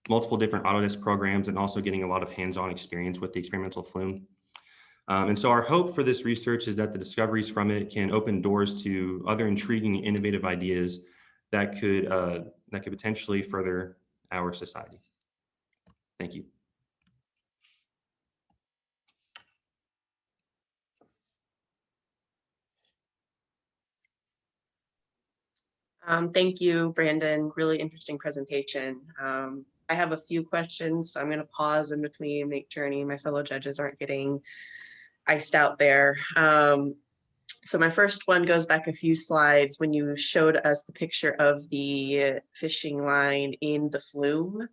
multiple different Autodesk programs and also getting a lot of hands-on experience with the experimental flume. And so our hope for this research is that the discoveries from it can open doors to other intriguing and innovative ideas that could potentially further our society. Thank you. Thank you, Brandon. Really interesting presentation. I have a few questions, so I'm going to pause in between, make sure any of my fellow judges aren't getting iced out there. So my first one goes back a few slides when you showed us the picture of the fishing line in the flume.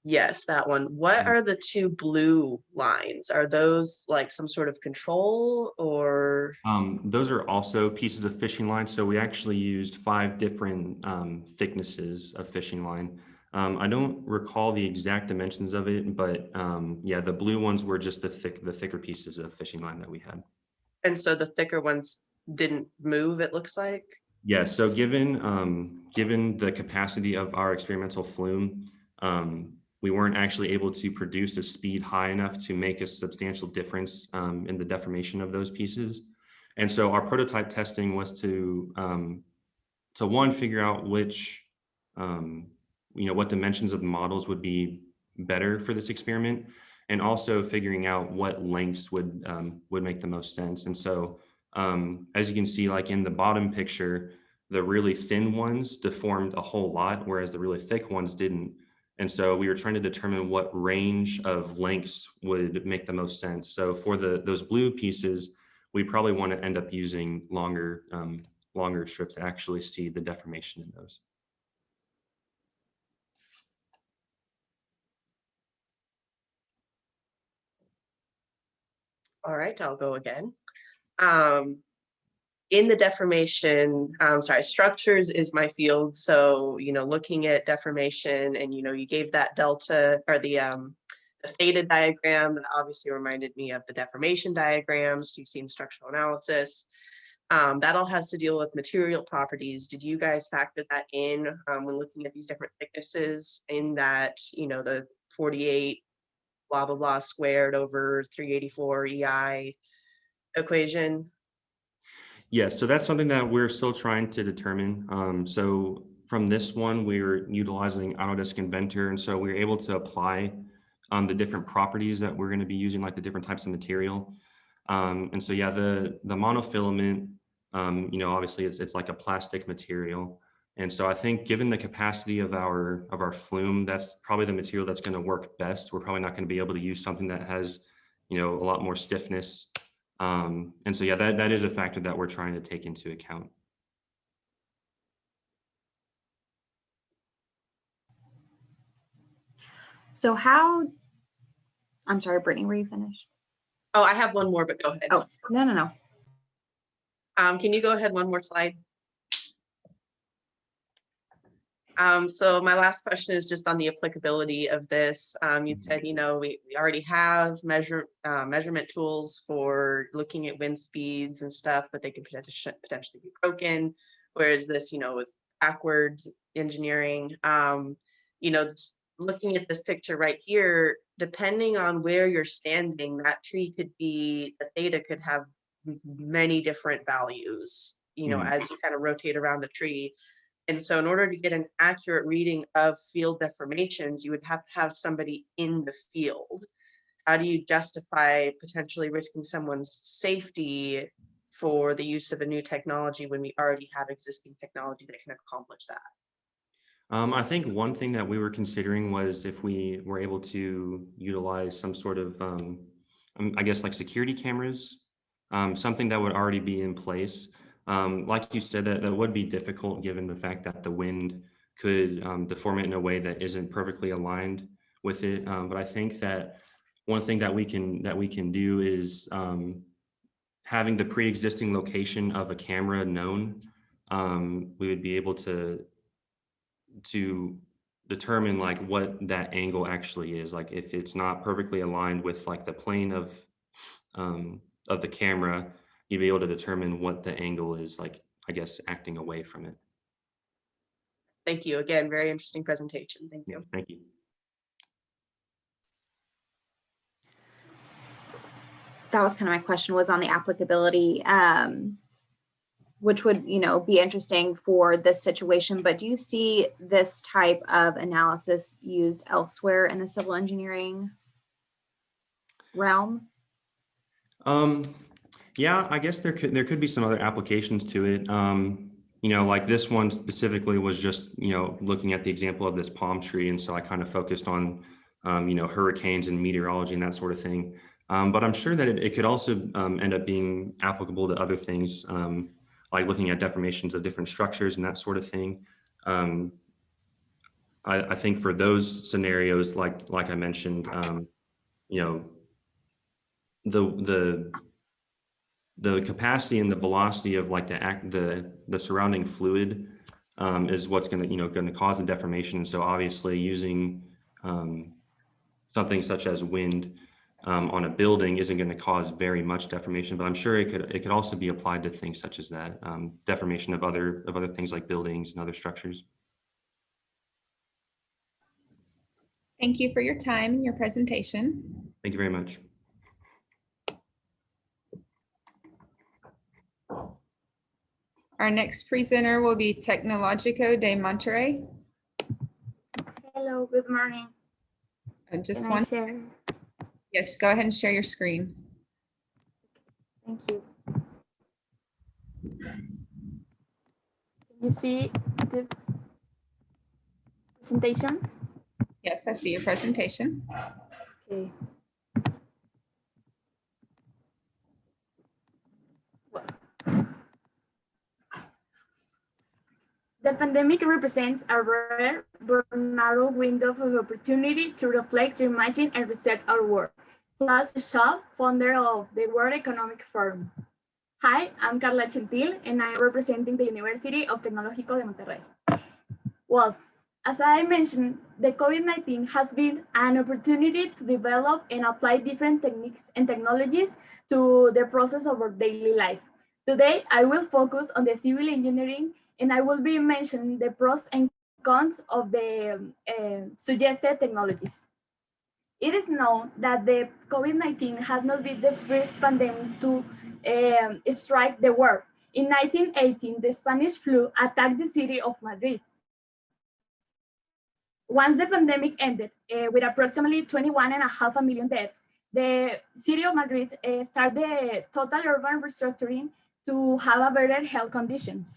Yes, that one. What are the two blue lines? Are those like some sort of control or? Those are also pieces of fishing line. So we actually used 5 different thicknesses of fishing line. I don't recall the exact dimensions of it, but yeah, the blue ones were just the thicker pieces of fishing line that we had. And so the thicker ones didn't move, it looks like? Yeah, so given the capacity of our experimental flume, we weren't actually able to produce a speed high enough to make a substantial difference in the deformation of those pieces. And so our prototype testing was to one, figure out which, what dimensions of the models would be better for this experiment, and also figuring out what lengths would make the most sense. And so as you can see, like in the bottom picture, the really thin ones deformed a whole lot, whereas the really thick ones didn't. And so we were trying to determine what range of lengths would make the most sense. So for those blue pieces, we probably want to end up using longer strips to actually see the deformation in those. All right, I'll go again. In the deformation, structures is my field. So, looking at deformation and, you gave that delta or the theta diagram that obviously reminded me of the deformation diagrams you've seen structural analysis. That all has to deal with material properties. Did you guys factor that in when looking at these different thicknesses in that, the 48 blah, blah, blah squared over 384 EI equation? Yes, so that's something that we're still trying to determine. So from this one, we were utilizing Autodesk Inventor, and so we were able to apply the different properties that we're going to be using, like the different types of material. And so yeah, the monofilament, obviously it's like a plastic material. And so I think given the capacity of our flume, that's probably the material that's going to work best. We're probably not going to be able to use something that has, a lot more stiffness. And so, yeah, that is a factor that we're trying to take into account. So I'm sorry, Brittany, were you finished? Oh, I have one more, but go ahead. Oh, no. Can you go ahead one more slide? So my last question is just on the applicability of this. You'd said, we already have measurement tools for looking at wind speeds and stuff, but they could potentially be broken. Whereas this, is backwards engineering. Looking at this picture right here, depending on where you're standing, that tree could be, the theta could have many different values, as you kind of rotate around the tree. And so in order to get an accurate reading of field deformations, you would have to have somebody in the field. How do you justify potentially risking someone's safety for the use of a new technology when we already have existing technology that can accomplish that? I think one thing that we were considering was if we were able to utilize some sort of, I guess, like security cameras, something that would already be in place. Like you said, that would be difficult given the fact that the wind could deform it in a way that isn't perfectly aligned with it. But I think that one thing that we can do is having the pre-existing location of a camera known. We would be able to determine like what that angle actually is. Like if it's not perfectly aligned with like the plane of the camera, you'd be able to determine what the angle is, like, I guess, acting away from it. Thank you. Again, very interesting presentation. Thank you. Thank you. That was kind of my question, was on the applicability, which would, be interesting for this situation. But do you see this type of analysis used elsewhere in the civil engineering realm? Yeah, I guess there could be some other applications to it. Like this one specifically was just, looking at the example of this palm tree. And so I kind of focused on, hurricanes and meteorology and that sort of thing. But I'm sure that it could also end up being applicable to other things, like looking at deformations of different structures and that sort of thing. I think for those scenarios, like I mentioned, you know, the capacity and the velocity of like the surrounding fluid is what's going to cause the deformation. So obviously using something such as wind on a building isn't going to cause very much deformation, but I'm sure it could also be applied to things such as that, deformation of other things like buildings and other structures. Thank you for your time and your presentation. Thank you very much. Our next presenter will be Tecnologico de Monterrey. Hello, good morning. Just Can one. I share? Yes, go ahead and share your screen. Thank you. Can you see the presentation? Yes, I see your presentation. Okay. The pandemic represents a rare but narrow window of opportunity to reflect, reimagine, and reset our world. Plus, Shaw, founder of the World Economic Forum. Hi, I'm Carla Gentil, and I'm representing the University of Tecnologico de Monterrey. Well, as I mentioned, the COVID-19 has been an opportunity to develop and apply different techniques and technologies to the process of our daily life. Today, I will focus on the civil engineering, and I will be mentioning the pros and cons of the suggested technologies. It is known that the COVID-19 has not been the first pandemic to strike the world. In 1918, the Spanish flu attacked the city of Madrid. Once the pandemic ended, with approximately 21.5 million deaths, the city of Madrid started the total urban restructuring to have a better health conditions.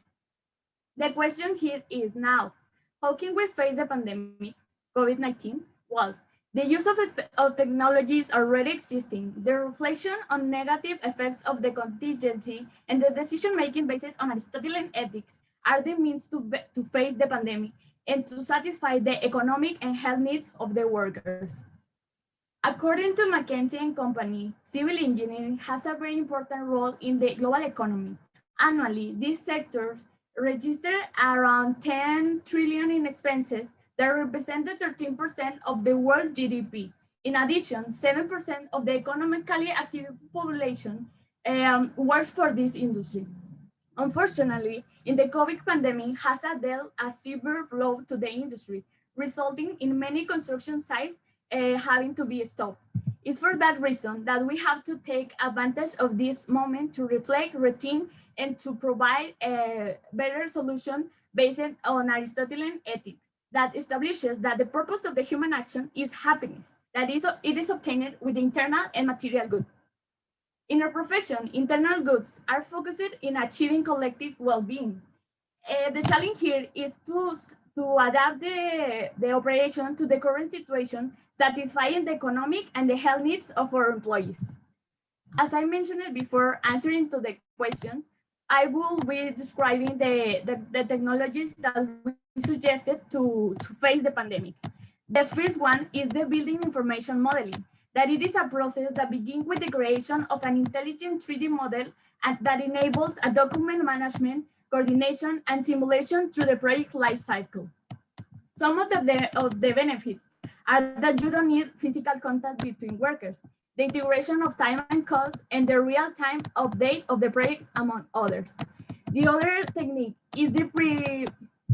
The question here is now, how can we face the pandemic, COVID-19? Well, the use of technologies already existing, the reflection on negative effects of the contingency, and the decision-making based on Aristotelian ethics are the means to face the pandemic and to satisfy the economic and health needs of the workers. According to McKinsey & Company, civil engineering has a very important role in the global economy. Annually, these sectors register around 10 trillion in expenses that represented 13% of the world GDP. In addition, 7% of the economically active population works for this industry. Unfortunately, in the COVID pandemic has dealt a severe blow to the industry, resulting in many construction sites having to be stopped. It's for that reason that we have to take advantage of this moment to reflect, rethink, and to provide a better solution based on Aristotelian ethics that establishes that the purpose of the human action is happiness, that it is obtained with internal and material good. In our profession, internal goods are focused in achieving collective well-being. The challenge here is to adapt the operation to the current situation, satisfying the economic and the health needs of our employees. As I mentioned before, answering to the questions, I will be describing the technologies that we suggested to face the pandemic. The first one is the building information modeling, that it is a process that begins with the creation of an intelligent 3D model and that enables a document management, coordination, and simulation through the project lifecycle. Some of the benefits are that you don't need physical contact between workers, the integration of time and cost, and the real-time update of the project, among others. The other technique is the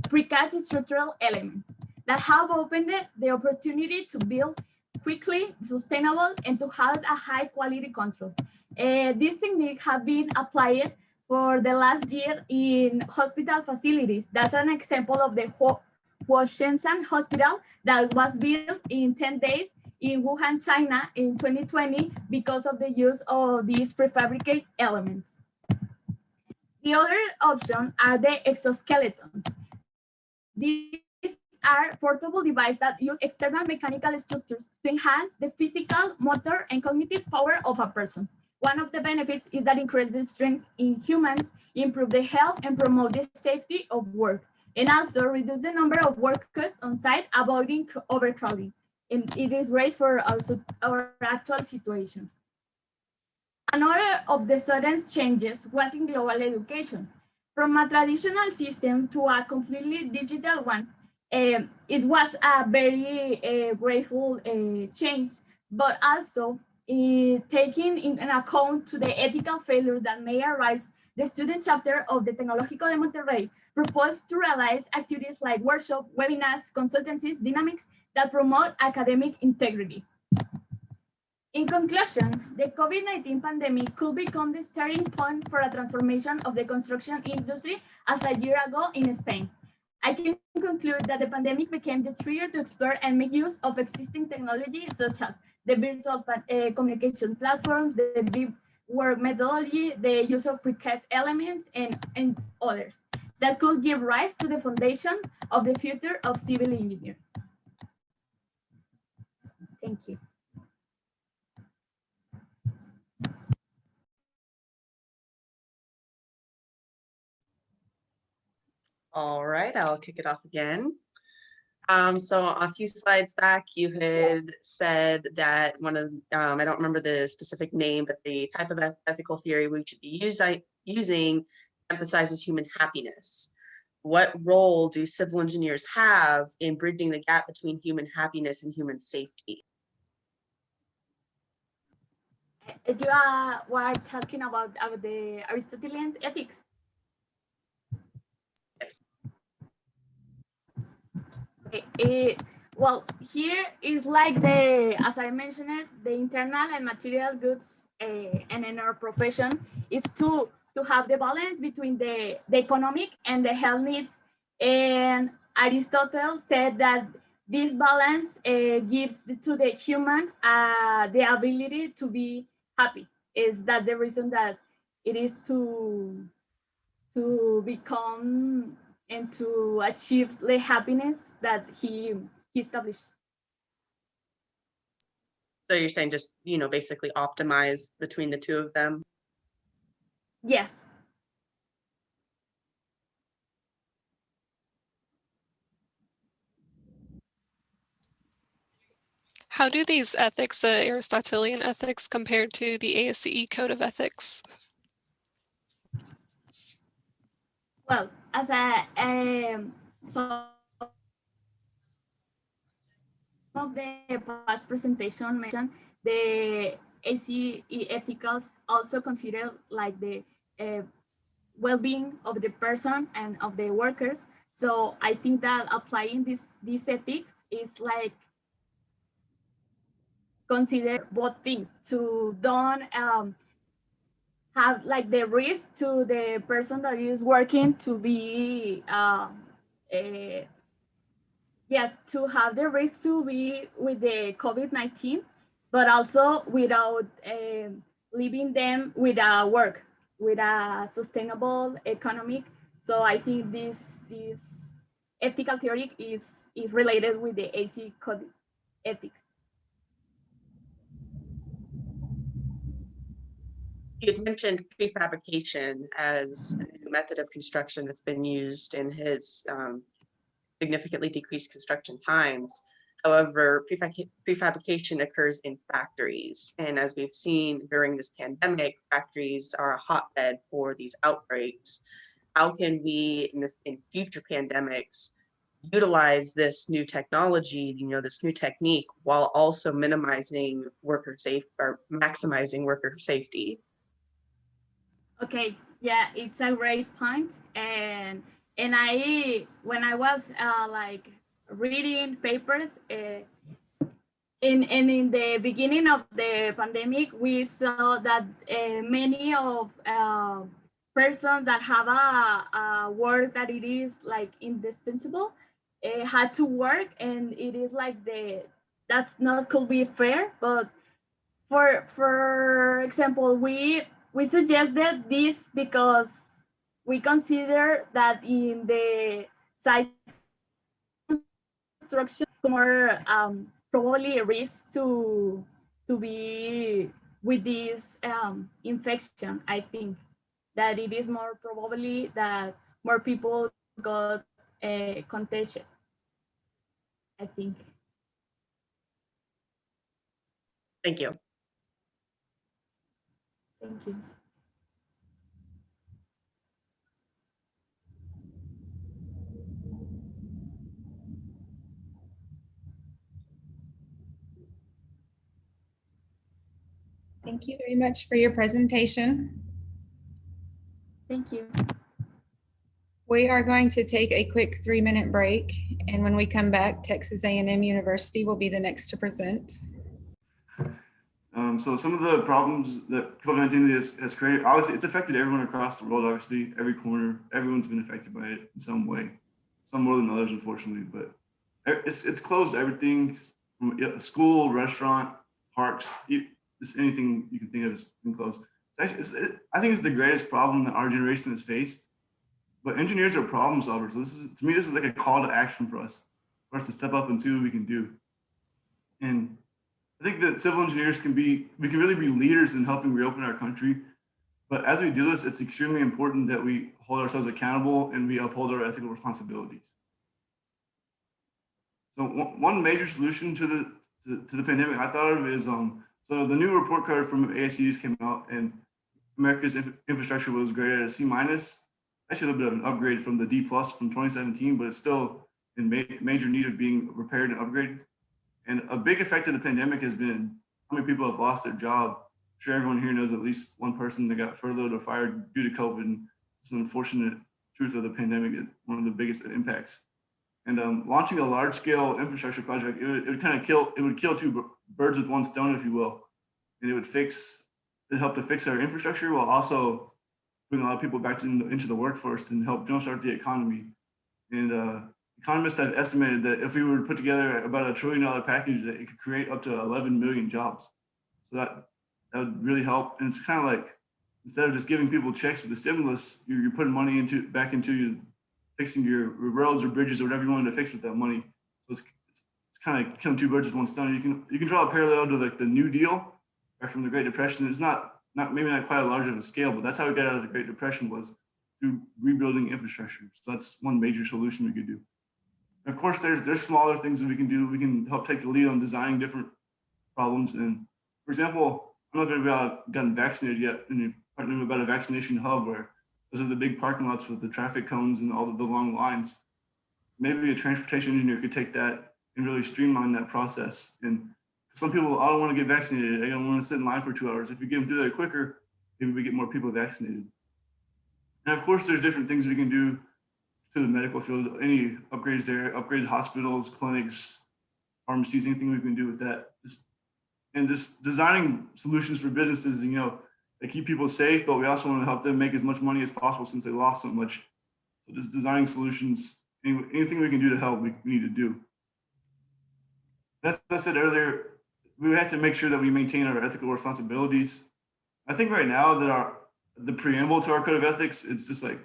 precast structural elements that have opened the opportunity to build quickly, sustainable, and to have a high-quality control. This technique has been applied for the last year in hospital facilities. That's an example of the Huoshenzhen Hospital that was built in 10 days in Wuhan, China in 2020 because of the use of these prefabricated elements. The other option are the exoskeletons. These are portable devices that use external mechanical structures to enhance the physical, motor, and cognitive power of a person. One of the benefits is that increases strength in humans, improve the health, and promote the safety of work, and also reduce the number of workers on site, avoiding overcrowding. And it is great for our actual situation. Another of the sudden changes was in global education. From a traditional system to a completely digital one, it was a very grateful change, but also taking in account to the ethical failures that may arise, the student chapter of the Tecnologico de Monterrey proposed to realize activities like workshops, webinars, consultancies, dynamics that promote academic integrity. In conclusion, the COVID-19 pandemic could become the starting point for a transformation of the construction industry as a year ago in Spain. I can conclude that the pandemic became the trigger to explore and make use of existing technology such as the virtual communication platforms, the deep work methodology, the use of precast elements, and others that could give rise to the foundation of the future of civil engineering. Thank you. All right, I'll kick it off again. So a few slides back, you had said that one of, I don't remember the specific name, but the type of ethical theory we should be using emphasizes human happiness. What role do civil engineers have in bridging the gap between human happiness and human safety? You were talking about the Aristotelian ethics. Yes. Well, here is like as I mentioned it, the internal and material goods, and in our profession is to have the balance between the economic and the health needs. And Aristotle said that this balance gives to the human the ability to be happy. Is that the reason that it is to become and to achieve the happiness that he established. So you're saying just, basically optimize between the two of them? Yes. How do these ethics, the Aristotelian ethics, compare to the ASCE Code of Ethics? Well, as some of the past presentation mentioned, the ASCE ethicals also consider like the well-being of the person and of the workers. So I think that applying these ethics is like consider both things to don't have like the risk to the person that is working to be yes, to have the risk to be with the COVID-19, but also without leaving them with a work, with a sustainable economic. So I think this ethical theory is related with the ASCE Code ethics. You had mentioned prefabrication as a new method of construction that's been used and has significantly decreased construction times. However, prefabrication occurs in factories. And as we've seen during this pandemic, factories are a hotbed for these outbreaks. How can we, in future pandemics, utilize this new technology, this new technique, while also minimizing worker safety or maximizing worker safety? Okay, yeah, it's a great point. And when I was like reading papers, in the beginning of the pandemic, we saw that many of persons that have a work that it is like indispensable had to work, and it is like that's not could be fair. But for example, we suggested this because we consider that in the site construction more probably a risk to be with this infection. I think that it is more probably that more people got contagious. I think. Thank you. Thank you. Thank you very much for your presentation. Thank you. We are going to take a quick 3-minute break, and when we come back, Texas A&M University will be the next to present. So some of the problems that COVID-19 has created, obviously it's affected everyone across the world, obviously, every corner, everyone's been affected by it in some way, some more than others, unfortunately, but it's closed everything from a school, restaurant, parks, just anything you can think of has been closed. I think it's the greatest problem that our generation has faced, but engineers are problem solvers. So to me, this is like a call to action for us to step up and see what we can do. And I think that civil engineers we can really be leaders in helping reopen our country. But as we do this, it's extremely important that we hold ourselves accountable and we uphold our ethical responsibilities. So one major solution to the pandemic I thought of is, so the new report card from ASCE came out, and America's infrastructure was graded at a C-, actually a little bit of an upgrade from the D+ from 2017, but it's still in major need of being repaired and upgraded. And a big effect of the pandemic has been how many people have lost their job. I'm sure everyone here knows at least one person that got furloughed or fired due to COVID. And it's an unfortunate truth of the pandemic, one of the biggest impacts. And launching a large-scale infrastructure project, it would kill two birds with one stone, if you will. And it would help to fix our infrastructure while also bring a lot of people back into the workforce and help jumpstart the economy. And economists have estimated that if we were to put together about $1 trillion package, that it could create up to 11 million jobs. So that would really help. And it's kind of like, instead of just giving people checks with the stimulus, you're putting money back into fixing your roads or bridges or whatever you wanted to fix with that money. So it's kind of killing two birds with one stone. You can draw a parallel to like the New Deal back from the Great Depression. It's maybe not quite a large of a scale, but that's how we got out of the Great Depression, was through rebuilding infrastructure. So that's one major solution we could do. And of course, there's smaller things that we can do. We can help take the lead on designing different problems. And for example, I don't know if anybody gotten vaccinated yet, and you're talking about a vaccination hub where those are the big parking lots with the traffic cones and all of the long lines. Maybe a transportation engineer could take that and really streamline that process. And some people, I don't want to get vaccinated. I don't want to sit in line for 2 hours. If we get them through that quicker, maybe we get more people vaccinated. And of course, there's different things we can do to the medical field. Any upgrades there, upgrade hospitals, clinics, pharmacies, anything we can do with that. Just designing solutions for businesses, that keep people safe, but we also want to help them make as much money as possible since they lost so much. So just designing solutions, anything we can do to help, we need to do. As I said earlier, we have to make sure that we maintain our ethical responsibilities. I think right now that the preamble to our code of ethics, it's just like,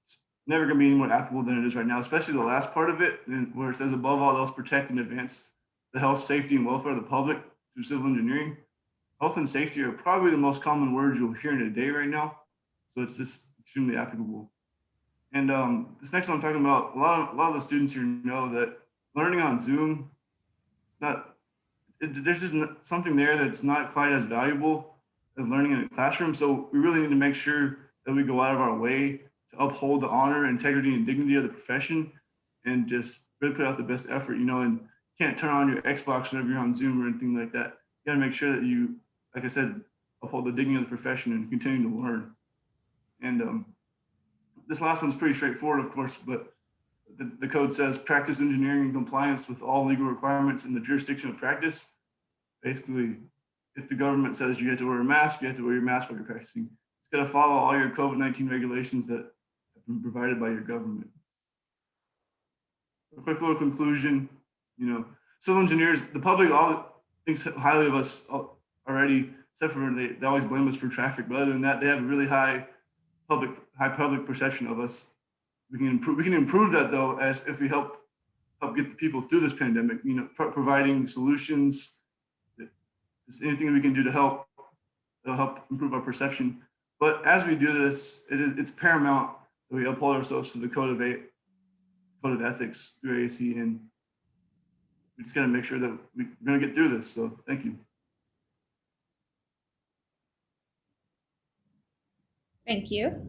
it's never going to be any more applicable than it is right now, especially the last part of it, where it says, above all else, protect and advance the health, safety, and welfare of the public through civil engineering. Health and safety are probably the most common words you'll hear in a day right now. So it's just extremely applicable. And this next one I'm talking about, a lot of the students here know that learning on Zoom, there's just something there that's not quite as valuable as learning in a classroom. So we really need to make sure that we go out of our way to uphold the honor, integrity, and dignity of the profession, and just really put out the best effort, and you can't turn on your Xbox whenever you're on Zoom or anything like that. You gotta make sure that you, like I said, uphold the dignity of the profession and continue to learn. And this last one's pretty straightforward, of course, but the code says practice engineering in compliance with all legal requirements in the jurisdiction of practice. Basically, if the government says you have to wear a mask, you have to wear your mask while you're practicing. It's got to follow all your COVID-19 regulations that have been provided by your government. A quick little conclusion, civil engineers, the public all thinks highly of us already, except for they always blame us for traffic. But other than that, they have a really high public perception of us. We can improve that though, as if we help help get the people through this pandemic, providing solutions, just anything that we can do to help, it'll help improve our perception. But as we do this, it's paramount that we uphold ourselves to the code of ethics through ASCE, and we just got to make sure that we're going to get through this. So thank you. Thank you.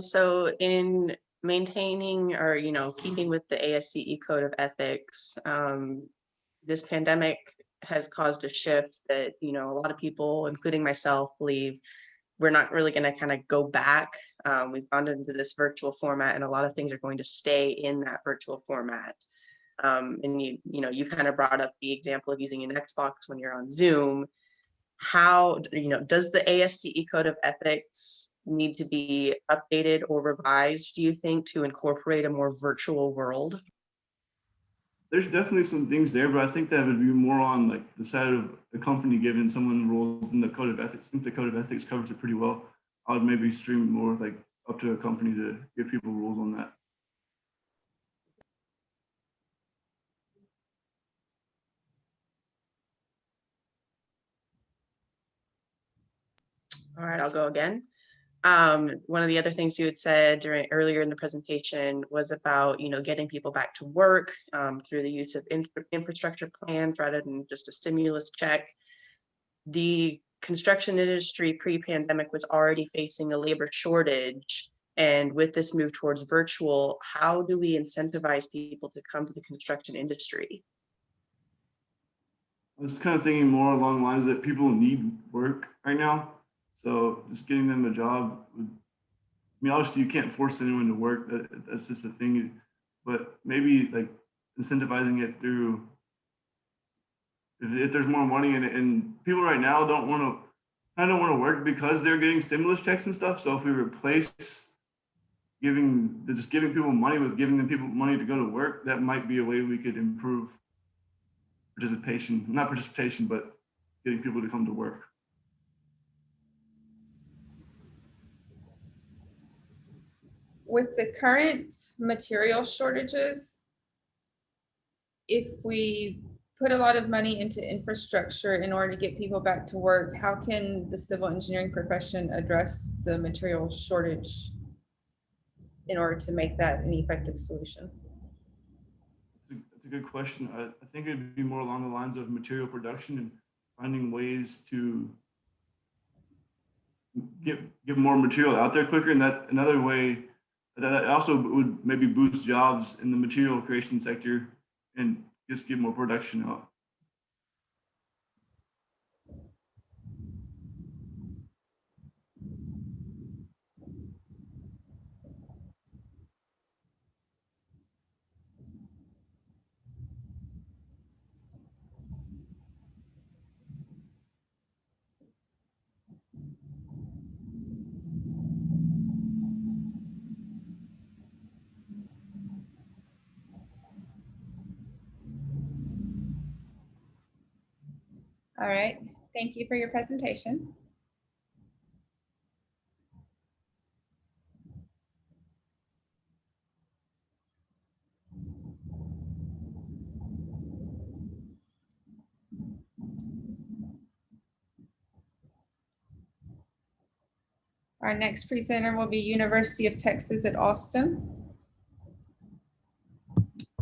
So in maintaining or, keeping with the ASCE code of ethics, this pandemic has caused a shift that, a lot of people, including myself, believe we're not really going to kind of go back. We've gone into this virtual format, and a lot of things are going to stay in that virtual format. And you kind of brought up the example of using an Xbox when you're on Zoom. How, does the ASCE code of ethics need to be updated or revised, do you think, to incorporate a more virtual world? There's definitely some things there, but I think that would be more on like the side of the company giving someone roles in the code of ethics. I think the code of ethics covers it pretty well. I would maybe stream more like up to a company to give people rules on that. All right, I'll go again. One of the other things you had said earlier in the presentation was about, getting people back to work through the use of infrastructure plans rather than just a stimulus check. The construction industry pre-pandemic was already facing a labor shortage. And with this move towards virtual, how do we incentivize people to come to the construction industry? I was kind of thinking more along the lines that people need work right now. So just getting them a job obviously you can't force anyone to work. That's just a thing. But maybe like incentivizing it through, if there's more money in it, and people right now don't want to work because they're getting stimulus checks and stuff. So if we replace giving people money with giving them people money to go to work, that might be a way we could improve participation, not participation, but getting people to come to work. With the current material shortages, if we put a lot of money into infrastructure in order to get people back to work, how can the civil engineering profession address the material shortage in order to make that an effective solution? That's a good question. I think it'd be more along the lines of material production and finding ways to get more material out there quicker. And that another way that also would maybe boost jobs in the material creation sector and just get more production out. All right, thank you for your presentation. Our next presenter will be University of Texas at Austin.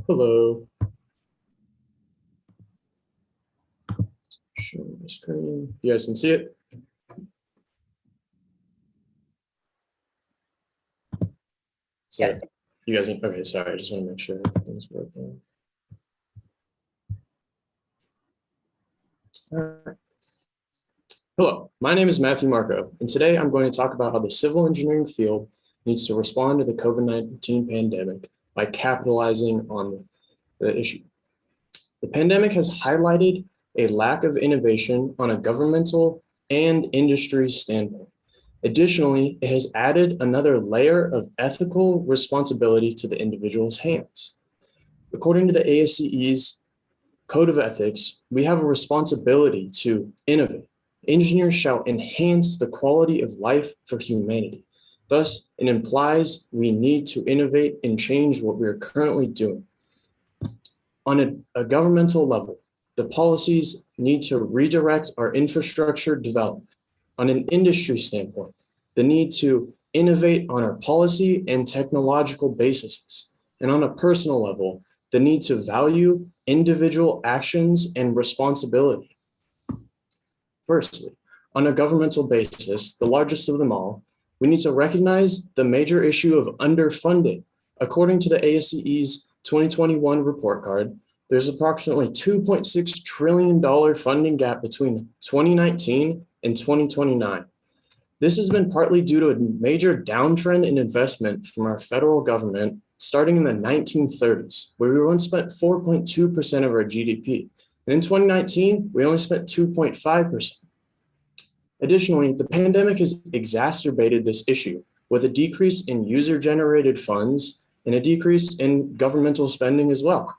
Hello. Show the screen. You guys can see it? So yes. You guys, okay, sorry, I just want to make sure everything's working. All right. Hello, my name is Matthew Marco, and today I'm going to talk about how the civil engineering field needs to respond to the COVID-19 pandemic by capitalizing on the issue. The pandemic has highlighted a lack of innovation on a governmental and industry standpoint. Additionally, it has added another layer of ethical responsibility to the individual's hands. According to the ASCE's Code of Ethics, we have a responsibility to innovate Engineers shall enhance the quality of life for humanity. Thus, it implies we need to innovate and change what we are currently doing. On a governmental level, the policies need to redirect our infrastructure development. On an industry standpoint, the need to innovate on our policy and technological bases. And on a personal level, the need to value individual actions and responsibility. Firstly, on a governmental basis, the largest of them all, we need to recognize the major issue of underfunding. According to the ASCE's 2021 report card, there's approximately $2.6 trillion funding gap between 2019 and 2029. This has been partly due to a major downtrend in investment from our federal government starting in the 1930s, where we once spent 4.2% of our GDP. And in 2019, we only spent 2.5%. Additionally, the pandemic has exacerbated this issue with a decrease in user-generated funds and a decrease in governmental spending as well.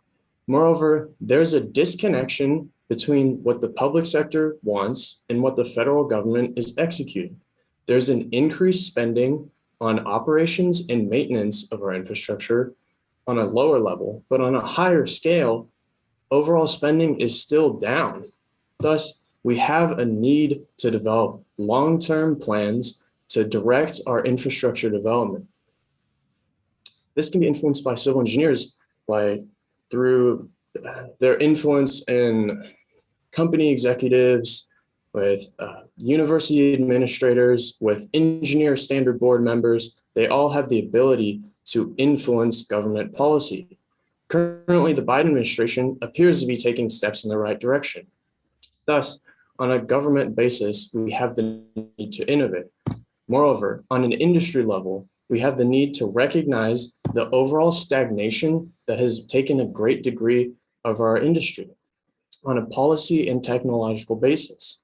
Moreover, there's a disconnection between what the public sector wants and what the federal government is executing. There's an increased spending on operations and maintenance of our infrastructure on a lower level, but on a higher scale, overall spending is still down. Thus, we have a need to develop long-term plans to direct our infrastructure development. This can be influenced by civil engineers through their influence in company executives, with university administrators, with engineer standard board members. They all have the ability to influence government policy. Currently, the Biden administration appears to be taking steps in the right direction. Thus, on a government basis, we have the need to innovate. Moreover, on an industry level, we have the need to recognize the overall stagnation that has taken a great degree of our industry on a policy and technological basis.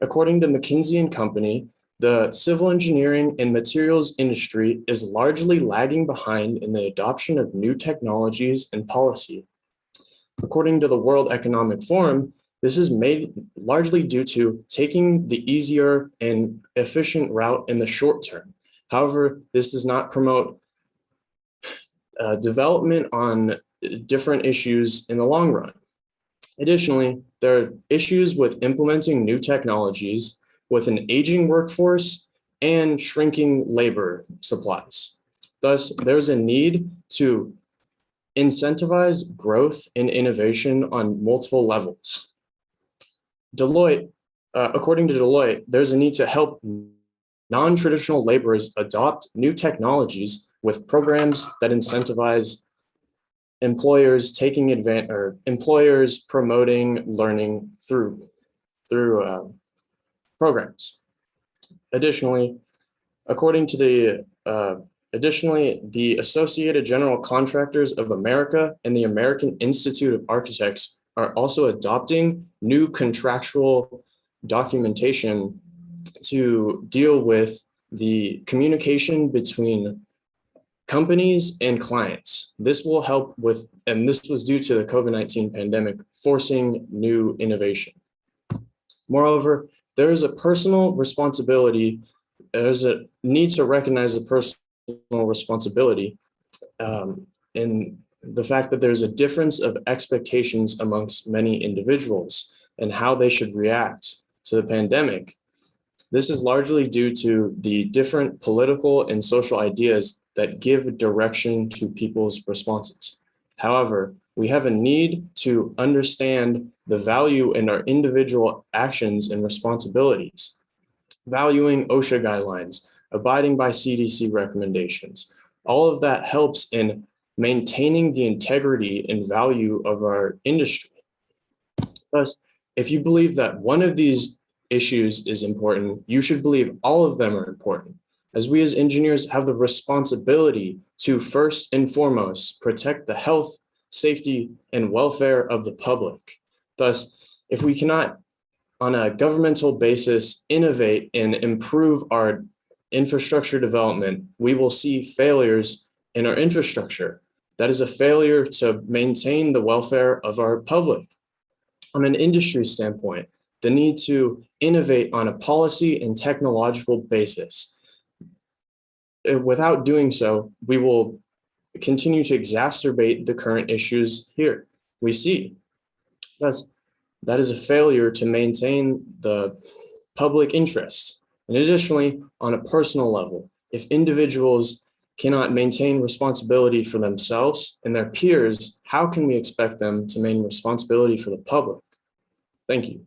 According to McKinsey & Company, the civil engineering and materials industry is largely lagging behind in the adoption of new technologies and policy. According to the World Economic Forum, this is made largely due to taking the easier and efficient route in the short term. However, this does not promote development on different issues in the long run. Additionally, there are issues with implementing new technologies with an aging workforce and shrinking labor supplies. Thus, there's a need to incentivize growth and innovation on multiple levels. According to Deloitte, there's a need to help non-traditional laborers adopt new technologies with programs that incentivize employers taking advantage, or employers promoting learning through programs. Additionally, the Associated General Contractors of America and the American Institute of Architects are also adopting new contractual documentation to deal with the communication between companies and clients. This will help with, and this was due to the COVID-19 pandemic, forcing new innovation. Moreover, there is a personal responsibility, there's a need to recognize the personal responsibility in the fact that there's a difference of expectations amongst many individuals and how they should react to the pandemic. This is largely due to the different political and social ideas that give direction to people's responses. However, we have a need to understand the value in our individual actions and responsibilities, valuing OSHA guidelines, abiding by CDC recommendations. All of that helps in maintaining the integrity and value of our industry. Thus, if you believe that one of these issues is important, you should believe all of them are important, as we as engineers have the responsibility to first and foremost protect the health, safety, and welfare of the public. Thus, if we cannot, on a governmental basis, innovate and improve our infrastructure development, we will see failures in our infrastructure. That is a failure to maintain the welfare of our public. On an industry standpoint, the need to innovate on a policy and technological basis. Without doing so, we will continue to exacerbate the current issues here we see. That is a failure to maintain the public interest. And additionally, on a personal level, if individuals cannot maintain responsibility for themselves and their peers, how can we expect them to maintain responsibility for the public? Thank you.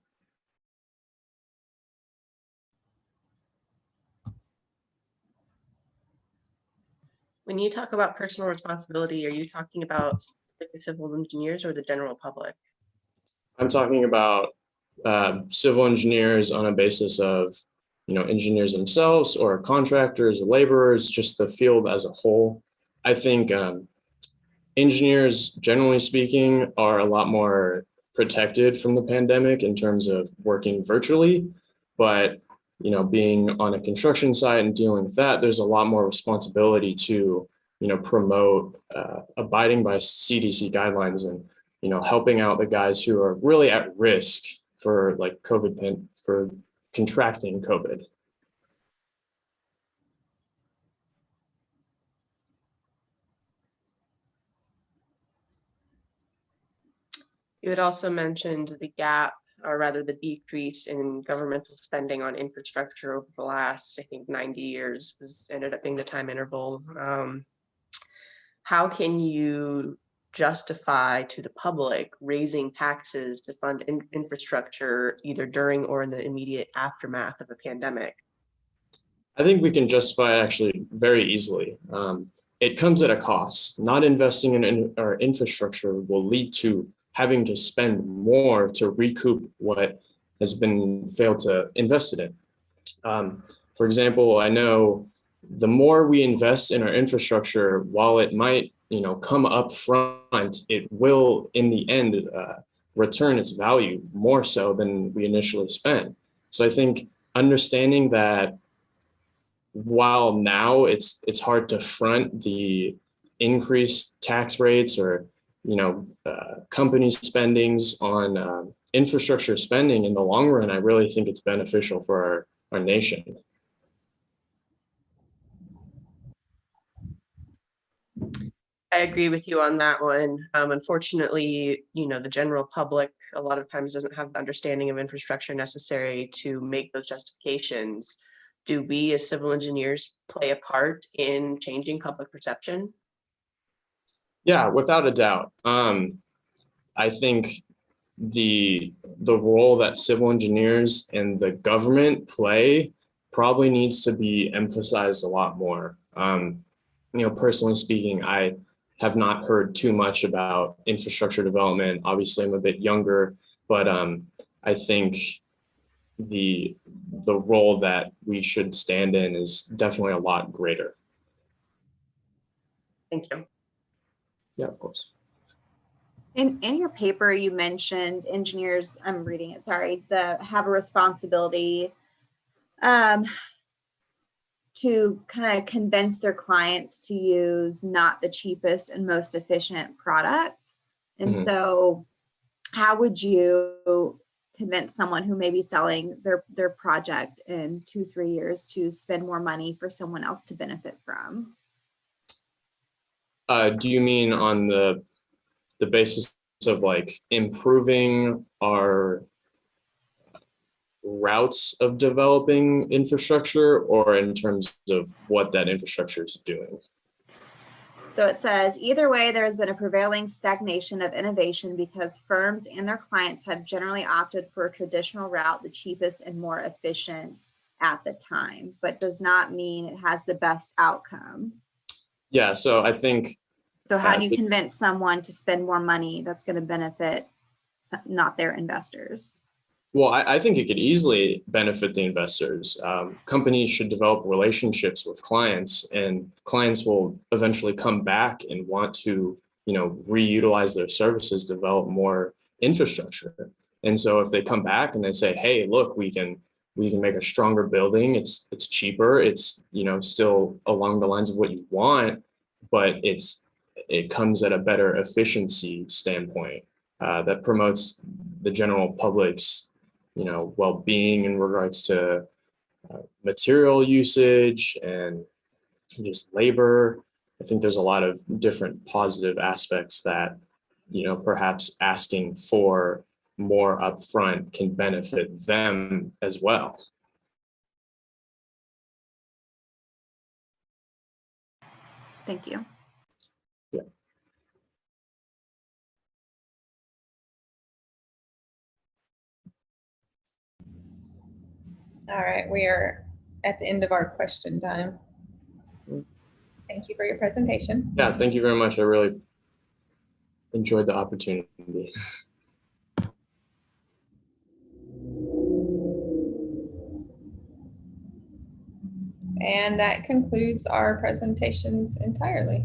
When you talk about personal responsibility, are you talking about the civil engineers or the general public? I'm talking about civil engineers on a basis of, engineers themselves or contractors or laborers, just the field as a whole. I think engineers, generally speaking, are a lot more protected from the pandemic in terms of working virtually, but being on a construction site and dealing with that, there's a lot more responsibility to, promote abiding by CDC guidelines and, helping out the guys who are really at risk for like for contracting COVID. You had also mentioned the gap, or rather the decrease in governmental spending on infrastructure over the last, I think, 90 years ended up being the time interval. How can you justify to the public raising taxes to fund infrastructure either during or in the immediate aftermath of a pandemic? I think we can justify it actually very easily. It comes at a cost. Not investing in our infrastructure will lead to having to spend more to recoup what has been failed to invest in. For example, I know the more we invest in our infrastructure, while it might come up front, it will in the end return its value more so than we initially spent. So I think understanding that while now it's hard to front the increased tax rates or company spendings on infrastructure spending in the long run, I really think it's beneficial for our nation. I agree with you on that one. Unfortunately, the general public a lot of times doesn't have the understanding of infrastructure necessary to make those justifications. Do we as civil engineers play a part in changing public perception? Yeah, without a doubt. I think the role that civil engineers and the government play probably needs to be emphasized a lot more. Personally speaking, I have not heard too much about infrastructure development. Obviously, I'm a bit younger, but I think the role that we should stand in is definitely a lot greater. Thank you. Yeah, of course. In your paper, you mentioned engineers, I'm reading it, sorry, that have a responsibility to kind of convince their clients to use not the cheapest and most efficient product. And so how would you convince someone who may be selling their project in 2-3 years to spend more money for someone else to benefit from? Do you mean on the basis of like improving our routes of developing infrastructure, or in terms of what that infrastructure is doing? So it says, either way, there has been a prevailing stagnation of innovation because firms and their clients have generally opted for a traditional route, the cheapest and more efficient at the time, but does not mean it has the best outcome. Yeah, so I think. So how do you convince someone to spend more money that's going to benefit not their investors? Well, I think it could easily benefit the investors. Companies should develop relationships with clients, and clients will eventually come back and want to, reutilize their services, develop more infrastructure. And so if they come back and they say, hey, look, we can make a stronger building. It's cheaper. It's, still along the lines of what you want, but it comes at a better efficiency standpoint that promotes the general public's well-being in regards to material usage and just labor. I think there's a lot of different positive aspects that, perhaps asking for more upfront can benefit them as well. Thank you. Yeah. All right, we are at the end of our question time. Thank you for your presentation. Yeah, thank you very much. I really enjoyed the opportunity. And that concludes our presentations entirely.